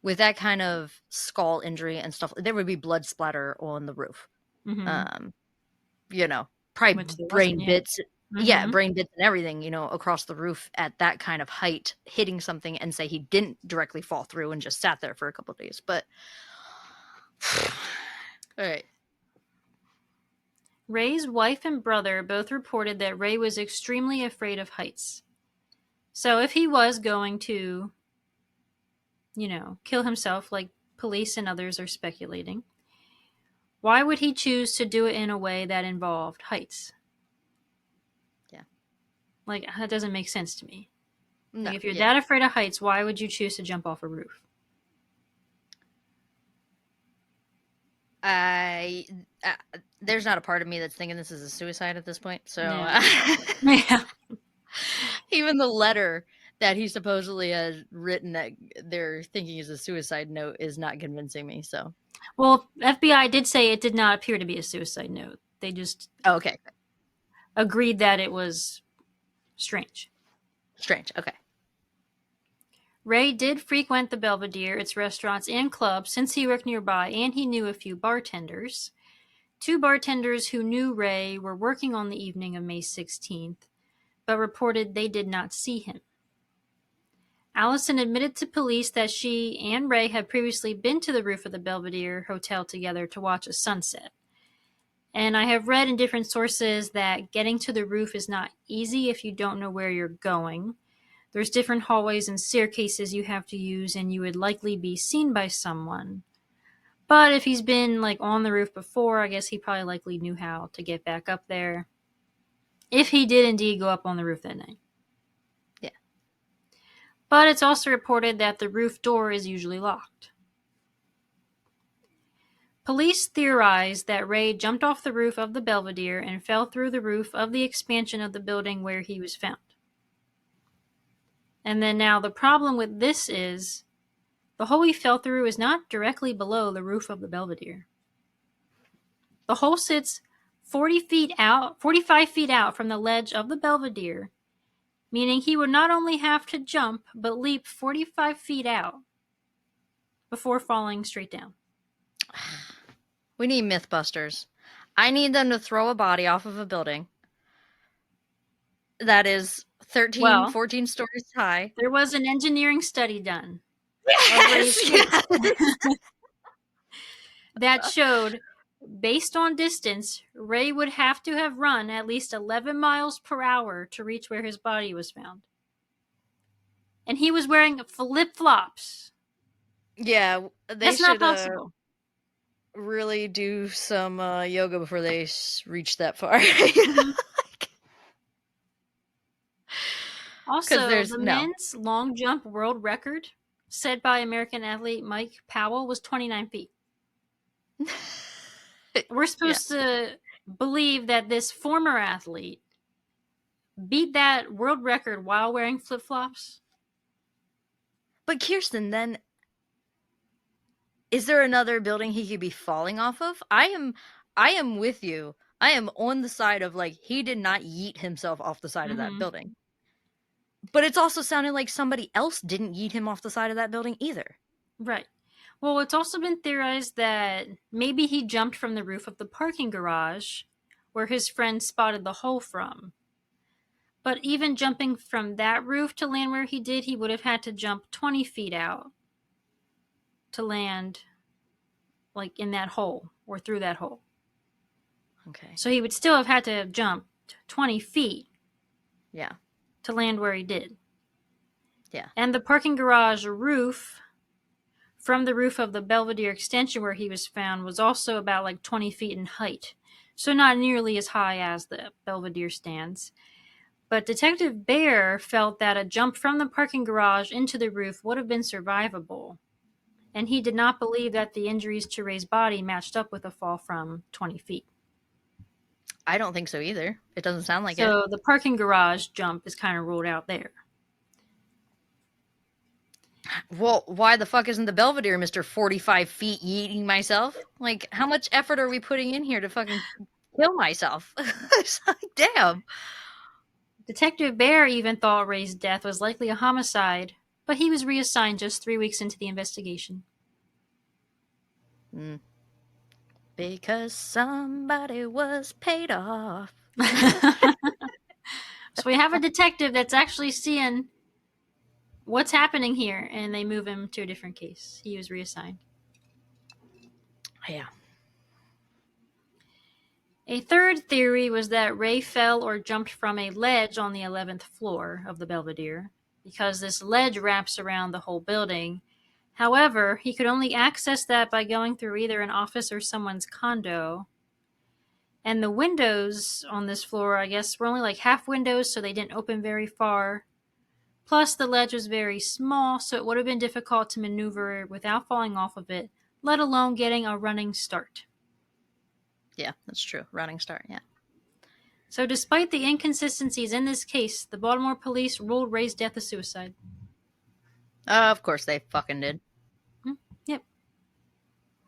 with that kind of skull injury and stuff, there would be blood splatter on the roof. Hmm. Um, Probably Which there wasn't brain yet. bits, yeah, Hmm. brain bits and everything, across the roof at that kind of height, hitting something, and say he didn't directly fall through and just sat there for a couple of days. But all right, Ray's wife and brother both reported that Ray was extremely afraid of heights. So if he was going to, kill himself like police and others are speculating, why would he choose to do it in a way that involved heights? yeah, Like, that doesn't make sense to me. no, Like, if you're yeah. that afraid of heights, why would you choose to jump off a roof? I There's not a part of me that's thinking this is a suicide at this point. So Yeah. Yeah. even the letter that he supposedly has written that they're thinking is a suicide note is not convincing me. So Well, FBI did say it did not appear to be a suicide note. They just okay, agreed that it was strange. strange. Okay, Ray did frequent the Belvedere, its restaurants and clubs, since he worked nearby, and he knew a few bartenders. Two bartenders who knew Ray were working on the evening of May 16th, but reported they did not see him. Allison admitted to police that she and Ray had previously been to the roof of the Belvedere Hotel together to watch a sunset. And I have read in different sources that getting to the roof is not easy if you don't know where you're going. There's different hallways and staircases you have to use, and you would likely be seen by someone. But if he's been like on the roof before, I guess he probably likely knew how to get back up there. If he did indeed go up on the roof that night. yeah. But it's also reported that the roof door is usually locked. Police theorize that Ray jumped off the roof of the Belvedere and fell through the roof of the expansion of the building where he was found. And then now the problem with this is the hole he fell through is not directly below the roof of the Belvedere. The hole sits 45 feet out from the ledge of the Belvedere, meaning he would not only have to jump, but leap 45 feet out before falling straight down. We need Mythbusters. I need them to throw a body off of a building that is 13, Well, 14 stories high. there was an engineering study done of Ray's Yes, case yes. that showed, based on distance, Ray would have to have run at least 11 miles per hour to reach where his body was found. And he was wearing flip-flops. Yeah, they That's not should possible. really do some yoga before they reach that far. Mm-hmm. Because Also, there's the no. men's long jump world record, set by American athlete Mike Powell, was 29 feet. We're Yeah. supposed to believe that this former athlete beat that world record while wearing flip flops. But Kirsten, then is there another building he could be falling off of? I am with you. I am on the side of like he did not yeet himself off the side of that Mm-hmm. building. But it's also sounding like somebody else didn't yeet him off the side of that building either. Right. Well, it's also been theorized that maybe he jumped from the roof of the parking garage where his friend spotted the hole from. But even jumping from that roof to land where he did, he would have had to jump 20 feet out to land like in that hole or through that hole. Okay. So he would still have had to jump 20 feet Yeah. to land where he did. Yeah. And the parking garage roof from the roof of the Belvedere extension where he was found was also about like 20 feet in height. So not nearly as high as the Belvedere stands. But Detective Bear felt that a jump from the parking garage into the roof would have been survivable. And he did not believe that the injuries to Ray's body matched up with a fall from 20 feet. I don't think so either. It doesn't sound like it. So the parking garage jump is kind of ruled out there. Well, why the fuck isn't the Belvedere Mr. 45 feet yeeting myself? Like, how much effort are we putting in here to fucking kill myself? It's like, damn. Detective Bear even thought Ray's death was likely a homicide, but he was reassigned just 3 weeks into the investigation. Because somebody was paid off. So we have a detective that's actually seeing what's happening here, and they move him to a different case. He was reassigned. Yeah. A third theory was that Ray fell or jumped from a ledge on the 11th floor of the Belvedere, because this ledge wraps around the whole building. However, he could only access that by going through either an office or someone's condo. And the windows on this floor, I guess, were only like half windows, so they didn't open very far. Plus, the ledge was very small, so it would have been difficult to maneuver without falling off of it, let alone getting a running start. Yeah, that's true. Running start, yeah. So, despite the inconsistencies in this case, the Baltimore police ruled Ray's death a suicide. Of course they fucking did. Yep.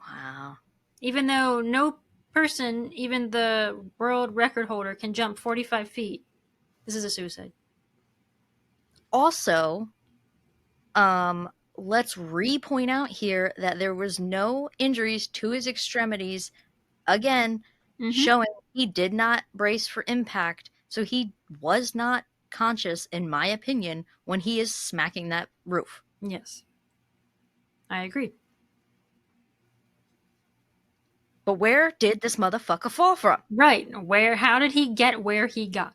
Wow. Even though no person, even the world record holder, can jump 45 feet, this is a suicide. Also, let's re-point out here that there was no injuries to his extremities. Again, showing he did not brace for impact, so he was not conscious, in my opinion, when he is smacking that roof. Yes. I agree. But where did this motherfucker fall from? Right. How did he get where he got?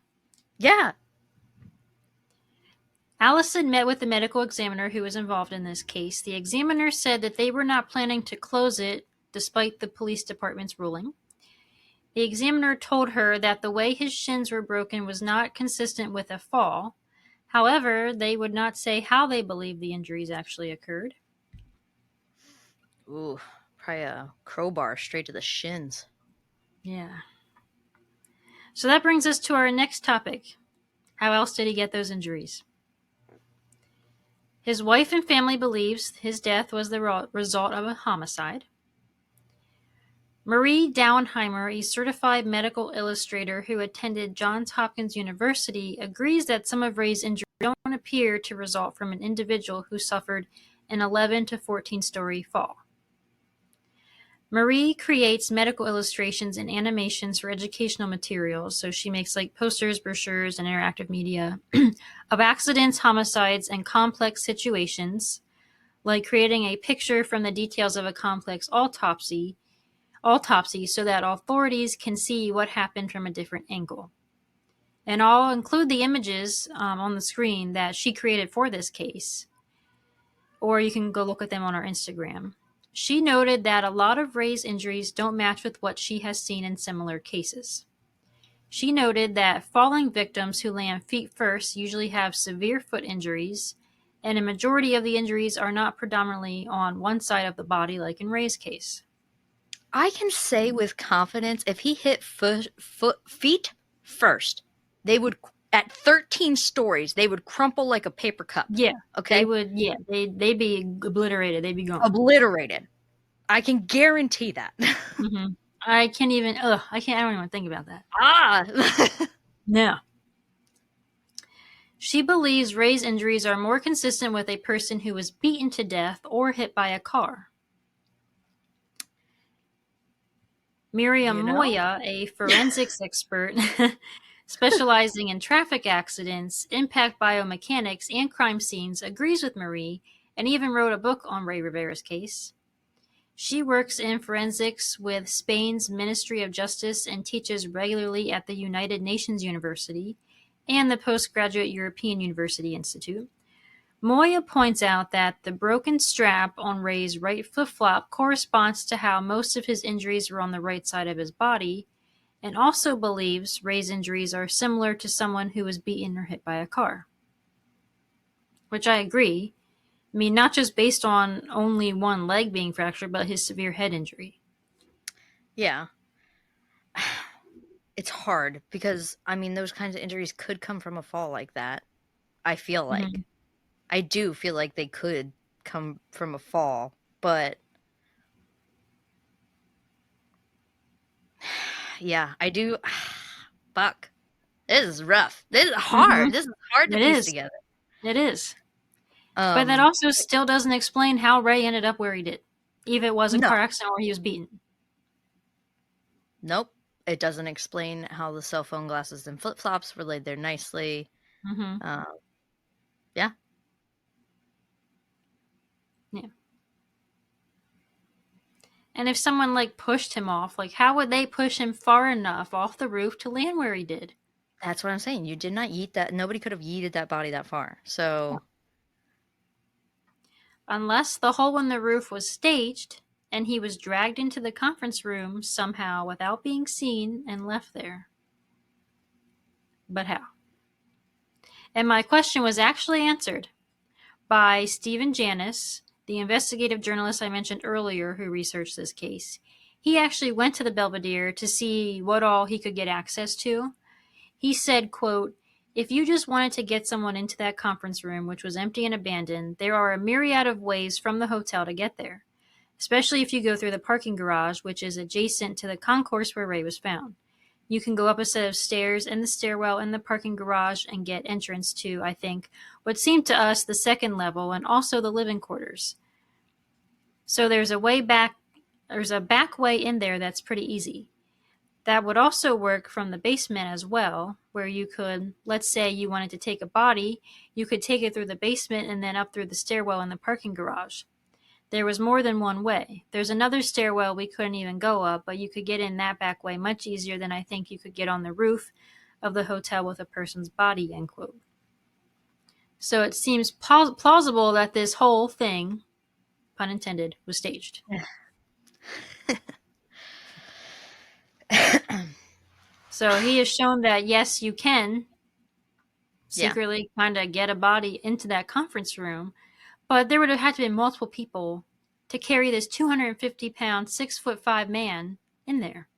Yeah. Allison met with the medical examiner who was involved in this case. The examiner said that they were not planning to close it, despite the police department's ruling. The examiner told her that the way his shins were broken was not consistent with a fall. However, they would not say how they believe the injuries actually occurred. Ooh, probably a crowbar straight to the shins. Yeah. So that brings us to our next topic. How else did he get those injuries? His wife and family believes his death was the result of a homicide. Marie Dauenheimer, a certified medical illustrator who attended Johns Hopkins University, agrees that some of Ray's injuries don't appear to result from an individual who suffered an 11 to 14-story fall. Marie creates medical illustrations and animations for educational materials. So she makes like posters, brochures, and interactive media of accidents, homicides, and complex situations, like creating a picture from the details of a complex autopsy so that authorities can see what happened from a different angle. And I'll include the images on the screen that she created for this case, or you can go look at them on our Instagram. She noted that a lot of Ray's injuries don't match with what she has seen in similar cases. She noted that falling victims who land feet first usually have severe foot injuries, and a majority of the injuries are not predominantly on one side of the body like in Ray's case. I can say with confidence, if he hit feet first, they would, at 13 stories, they would crumple like a paper cup. Yeah, Okay? they would. Yeah, they'd be obliterated. They'd be gone. Obliterated. I can guarantee that. Mm-hmm. I can't even. Ugh, I can't. I don't even think about that. Ah! No. She believes Ray's injuries are more consistent with a person who was beaten to death or hit by a car. Miriam You know? Moya, a forensics expert specializing in traffic accidents, impact biomechanics, and crime scenes, agrees with Marie and even wrote a book on Rey Rivera's case. She works in forensics with Spain's Ministry of Justice and teaches regularly at the United Nations University and the Postgraduate European University Institute. Moya points out that the broken strap on Ray's right flip-flop corresponds to how most of his injuries were on the right side of his body, and also believes Ray's injuries are similar to someone who was beaten or hit by a car. Which I agree. I mean, not just based on only one leg being fractured, but his severe head injury. Yeah. It's hard because, I mean, those kinds of injuries could come from a fall like that. I feel like. Mm-hmm. I do feel like they could come from a fall, but yeah, I do. Fuck. This is rough. This is Mm-hmm. hard. This is hard to It piece is. together. It is. But that Um, also still doesn't explain how Ray ended up where he did. Even if it was a no. car accident or he was beaten. Nope. It doesn't explain how the cell phone glasses and flip flops were laid there nicely. Mm-hmm. Uh, yeah. Yeah. And if someone like pushed him off, like how would they push him far enough off the roof to land where he did? That's what I'm saying. You did not yeet that. Nobody could have yeeted that body that far. So, Unless the hole in the roof was staged and he was dragged into the conference room somehow without being seen and left there. But how? And my question was actually answered by Stephen Janis, the investigative journalist I mentioned earlier who researched this case. He actually went to the Belvedere to see what all he could get access to. He said, quote, "If you just wanted to get someone into that conference room, which was empty and abandoned, there are a myriad of ways from the hotel to get there, especially if you go through the parking garage, which is adjacent to the concourse where Ray was found. You can go up a set of stairs in the stairwell in the parking garage and get entrance to, I think, what seemed to us the second level and also the living quarters. So there's a back way in there that's pretty easy. That would also work from the basement as well, where you could, let's say you wanted to take a body, you could take it through the basement and then up through the stairwell in the parking garage. There was more than one way. There's another stairwell we couldn't even go up, but you could get in that back way much easier than I think you could get on the roof of the hotel with a person's body," end quote. So it seems plausible that this whole thing, pun intended, was staged. So he has shown that, yes, you can yeah. secretly kind of get a body into that conference room, but there would have had to be multiple people to carry this 250-pound, 6'5" man in there.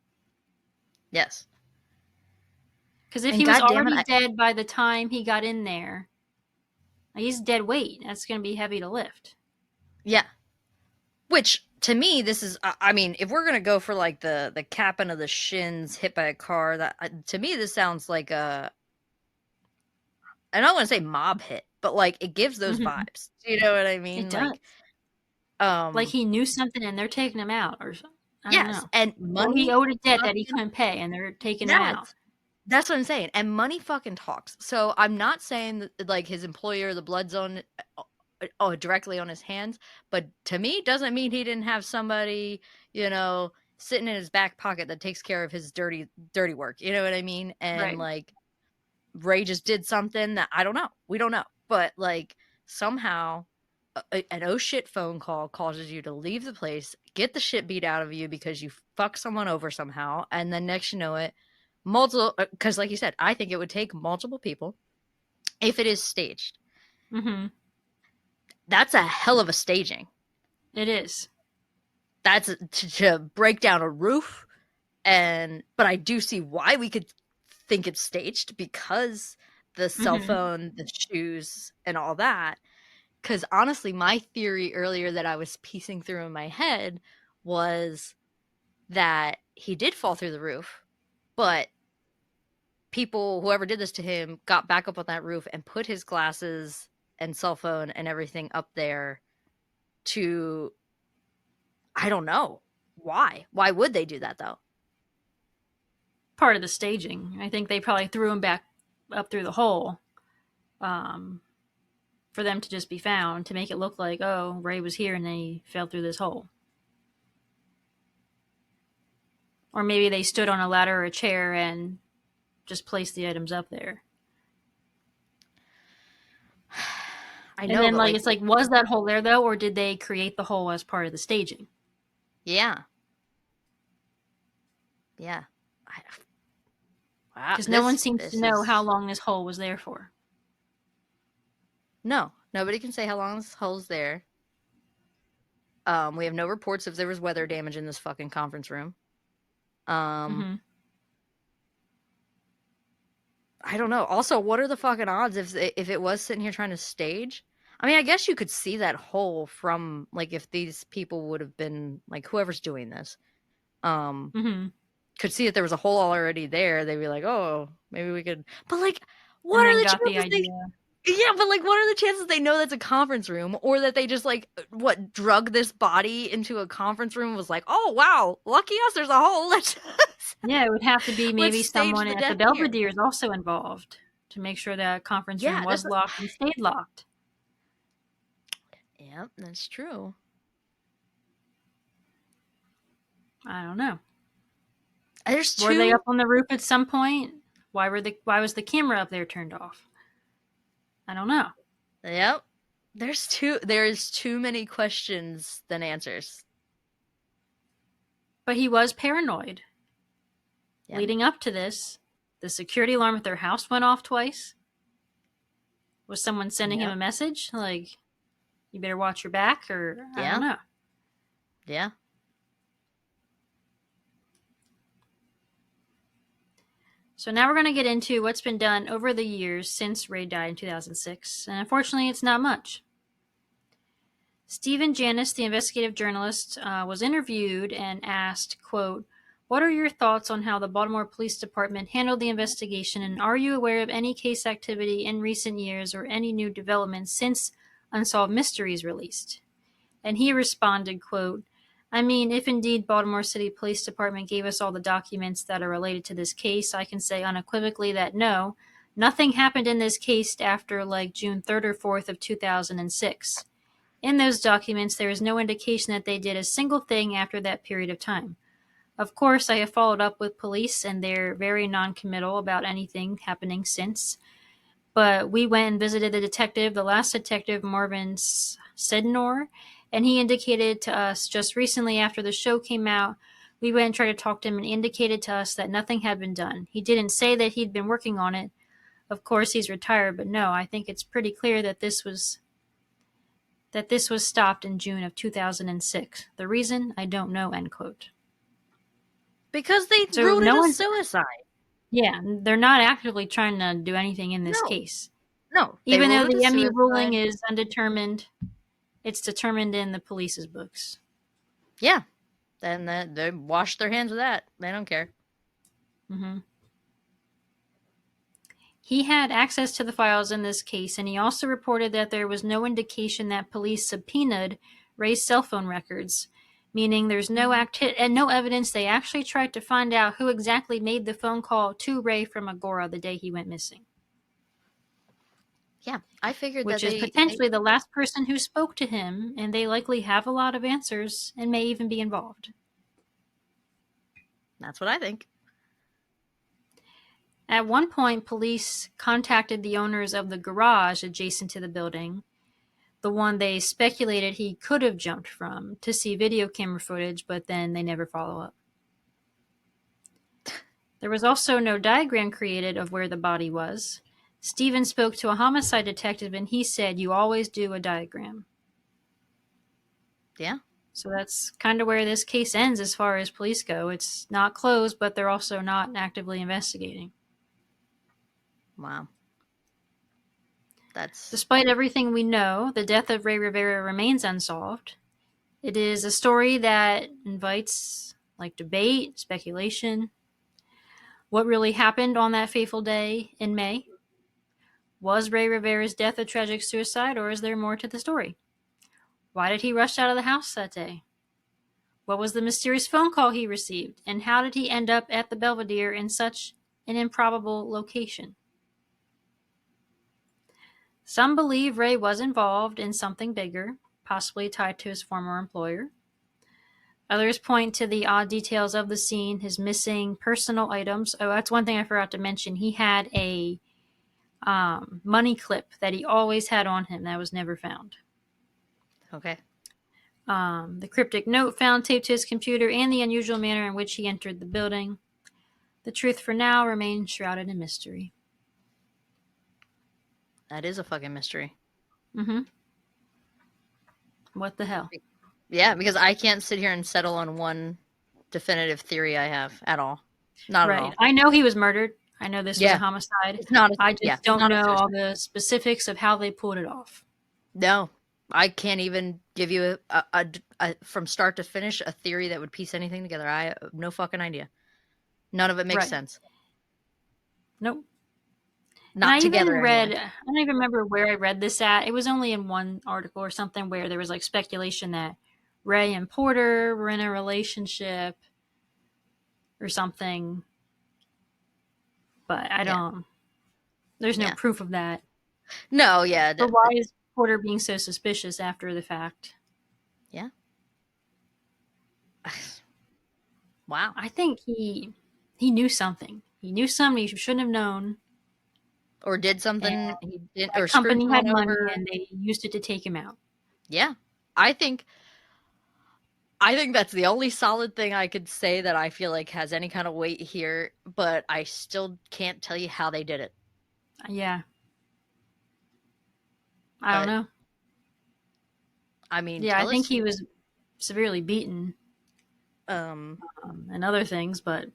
Yes. Because if And he was God damn it, already dead by the time he got in there, he's dead weight. That's going to be heavy to lift. yeah. Which to me, this is. I mean, if we're gonna go for like the capping of the shins hit by a car, that to me this sounds like a. I don't want to say mob hit, but like it gives those Mm-hmm. vibes. You know what I It mean? does. Like, Like he knew something and they're taking him out, or I don't Yes, know. and Or he money owed a debt that he fucking couldn't pay, and they're taking him out. yes. That's what I'm saying, and money fucking talks. So I'm not saying that, like, his employer, the blood zone, directly on his hands, but to me, doesn't mean he didn't have somebody, you know, sitting in his back pocket that takes care of his dirty work. You know what I mean? And Right. like Ray just did something that I don't know. We don't know, but like somehow an oh shit phone call causes you to leave the place, get the shit beat out of you because you fuck someone over somehow, and then next you know it, multiple, because like you said, I think it would take multiple people if it is staged. Mm-hmm. That's a hell of a staging. It is. That's to break down a roof, and but I do see why we could think it's staged because the cell Mm-hmm. phone, the shoes, and all that. Because honestly, my theory earlier that I was piecing through in my head was that he did fall through the roof, but people, whoever did this to him, got back up on that roof and put his glasses and cell phone and everything up there to, I don't know. Why? Why would they do that though? Part of the staging. I think they probably threw him back up through the hole, um, for them to just be found, to make it look like, oh, Ray was here and then he fell through this hole. Or maybe they stood on a ladder or a chair and just placed the items up there. I And know, then, but like, like, it's like, was that hole there though, or did they create the hole as part of the staging? yeah, yeah. I, wow, Because no one seems to this know how is long this hole was there for. no, nobody can say how long this hole's there. We have no reports if there was weather damage in this fucking conference room. Um, Mm-hmm. I don't know. Also, what are the fucking odds if it was sitting here trying to stage? I mean, I guess you could see that hole from like if these people would have been like whoever's doing this, um, Mm-hmm. could see that there was a hole already there. They'd be like, oh, maybe we could. But like, what And are then the got the chances they? idea. Yeah, but like, what are the chances they know that's a conference room, or that they just like what drug this body into a conference room? Was like, oh wow, lucky us, there's a hole. Yeah, it would have to be Let's maybe stage someone the at the death here. Belvedere is also involved to make sure that conference room Yeah, that's was locked and stayed locked. yep, that's true. I don't know. There's Were they up two. on the roof at some point? Why was the camera up there turned off? I don't know. Yep. There's too many questions than answers. But he was paranoid. Yeah. Leading up to this, the security alarm at their house went off twice. Was someone sending him Yep. a message like, you better watch your back, or I don't Yeah. know. Yeah. So now we're going to get into what's been done over the years since Ray died in 2006. And unfortunately, it's not much. Stephen Janis, the investigative journalist, was interviewed and asked, quote, "What are your thoughts on how the Baltimore Police Department handled the investigation, and are you aware of any case activity in recent years or any new developments since Unsolved Mysteries released?" And he responded, quote, "I mean, if indeed Baltimore City Police Department gave us all the documents that are related to this case, I can say unequivocally that no, nothing happened in this case after like June 3rd or 4th of 2006. In those documents, there is no indication that they did a single thing after that period of time. Of course, I have followed up with police, and they're very non-committal about anything happening since. But we went and visited the detective, the last detective, Marvin Sednor, and he indicated to us just recently after the show came out, we went and tried to talk to him and indicated to us that nothing had been done. He didn't say that he'd been working on it. Of course, he's retired, but no, I think it's pretty clear that this was stopped in June of 2006. The reason, I don't know, end quote. Because they So ruled it no a one's, suicide. yeah, they're not actively trying to do anything in this No. case. No. They Even though ruled it a the ME ruling suicide. is undetermined, it's determined in the police's books. Yeah. Then they wash their hands of that. They don't care. Mm-hmm. He had access to the files in this case, and he also reported that there was no indication that police subpoenaed Ray's cell phone records, meaning there's no evidence they actually tried to find out who exactly made the phone call to Ray from Agora the day he went missing. Yeah, I figured that Which is potentially the last person who spoke to him, and they likely have a lot of answers and may even be involved. That's what I think. At one point, police contacted the owners of the garage adjacent to the building, the one they speculated he could have jumped from, to see video camera footage, but then they never follow up. There was also no diagram created of where the body was. Stephen spoke to a homicide detective and he said, "You always do a diagram." Yeah. So that's kind of where this case ends as far as police go. It's not closed, but they're also not actively investigating. Wow. Despite everything we know, the death of Rey Rivera remains unsolved. It is a story that invites debate, speculation. What really happened on that fateful day in May? Was Rey Rivera's death a tragic suicide, or is there more to the story? Why did he rush out of the house that day? What was the mysterious phone call he received, and how did he end up at the Belvedere in such an improbable location? Some believe Ray was involved in something bigger, possibly tied to his former employer. Others point to the odd details of the scene, his missing personal items. Oh, that's one thing I forgot to mention. He had a money clip that he always had on him that was never found. Okay. The cryptic note found taped to his computer, and the unusual manner in which he entered the building. The truth for now remains shrouded in mystery. That is a fucking mystery. Mm-hmm. What the hell? Yeah, because I can't sit here and settle on one definitive theory I have at all. Not at all. I know he was murdered. I know this was a homicide. It's not. I just don't know all the specifics of how they pulled it off. No, I can't even give you a from start to finish a theory that would piece anything together. I have no fucking idea. None of it makes sense. Nope. Not together. I don't even remember where I read this at. It was only in one article or something where there was speculation that Ray and Porter were in a relationship or something. But I don't. There's no proof of that. No, yeah. But why is Porter being so suspicious after the fact? Yeah. Wow. I think he knew something. He knew something he shouldn't have known. Or did something he didn't. Or company had money and they used it to take him out. Yeah. I think that's the only solid thing I could say that I feel like has any kind of weight here, but I still can't tell you how they did it. Yeah. I don't know. I mean, yeah, I think he was severely beaten. And other things, but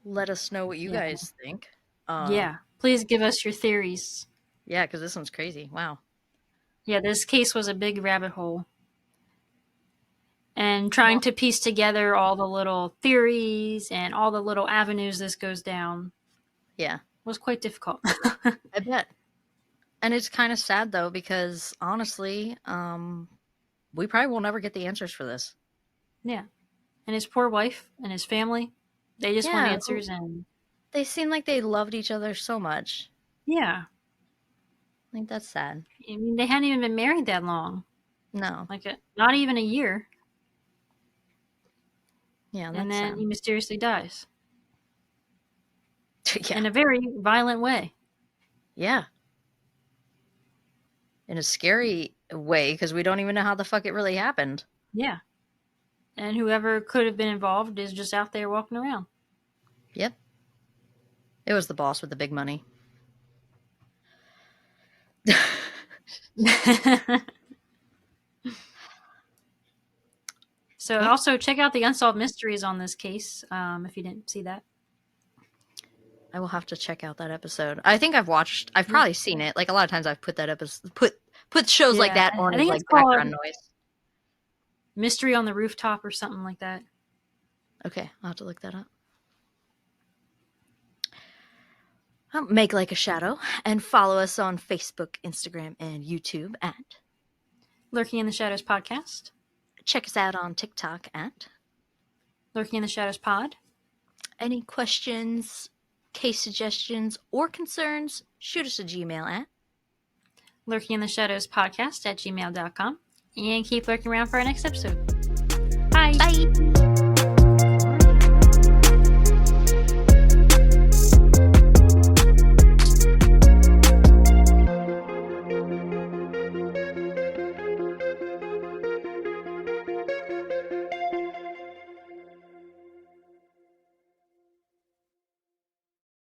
let us know what you guys think. Yeah, please give us your theories. Yeah, because this one's crazy. Wow. Yeah, this case was a big rabbit hole. And trying to piece together all the little theories and all the little avenues this goes down. Yeah. Was quite difficult. I bet. And it's kind of sad, though, because honestly, we probably will never get the answers for this. Yeah. And his poor wife and his family, they just want answers. And they seem like they loved each other so much. Yeah. I think that's sad. I mean, they hadn't even been married that long. No. Not even a year. Yeah, and then sad. He mysteriously dies. Yeah. In a very violent way. Yeah. In a scary way, because we don't even know how the fuck it really happened. Yeah. And whoever could have been involved is just out there walking around. Yep. It was the boss with the big money. So also check out the Unsolved Mysteries on this case, if you didn't see that. I will have to check out that episode. I think I've probably seen it. Like a lot of times I've put that episode, put shows like that on as like background noise. Mystery on the Rooftop or something like that. Okay, I'll have to look that up. Make Like a Shadow and follow us on Facebook, Instagram, and YouTube at Lurking in the Shadows Podcast. check us out on TikTok at Lurking in the Shadows Pod. any questions, case suggestions, or concerns, shoot us a Gmail at Lurking in the Shadows Podcast at gmail.com. And keep lurking around for our next episode. Bye. Bye.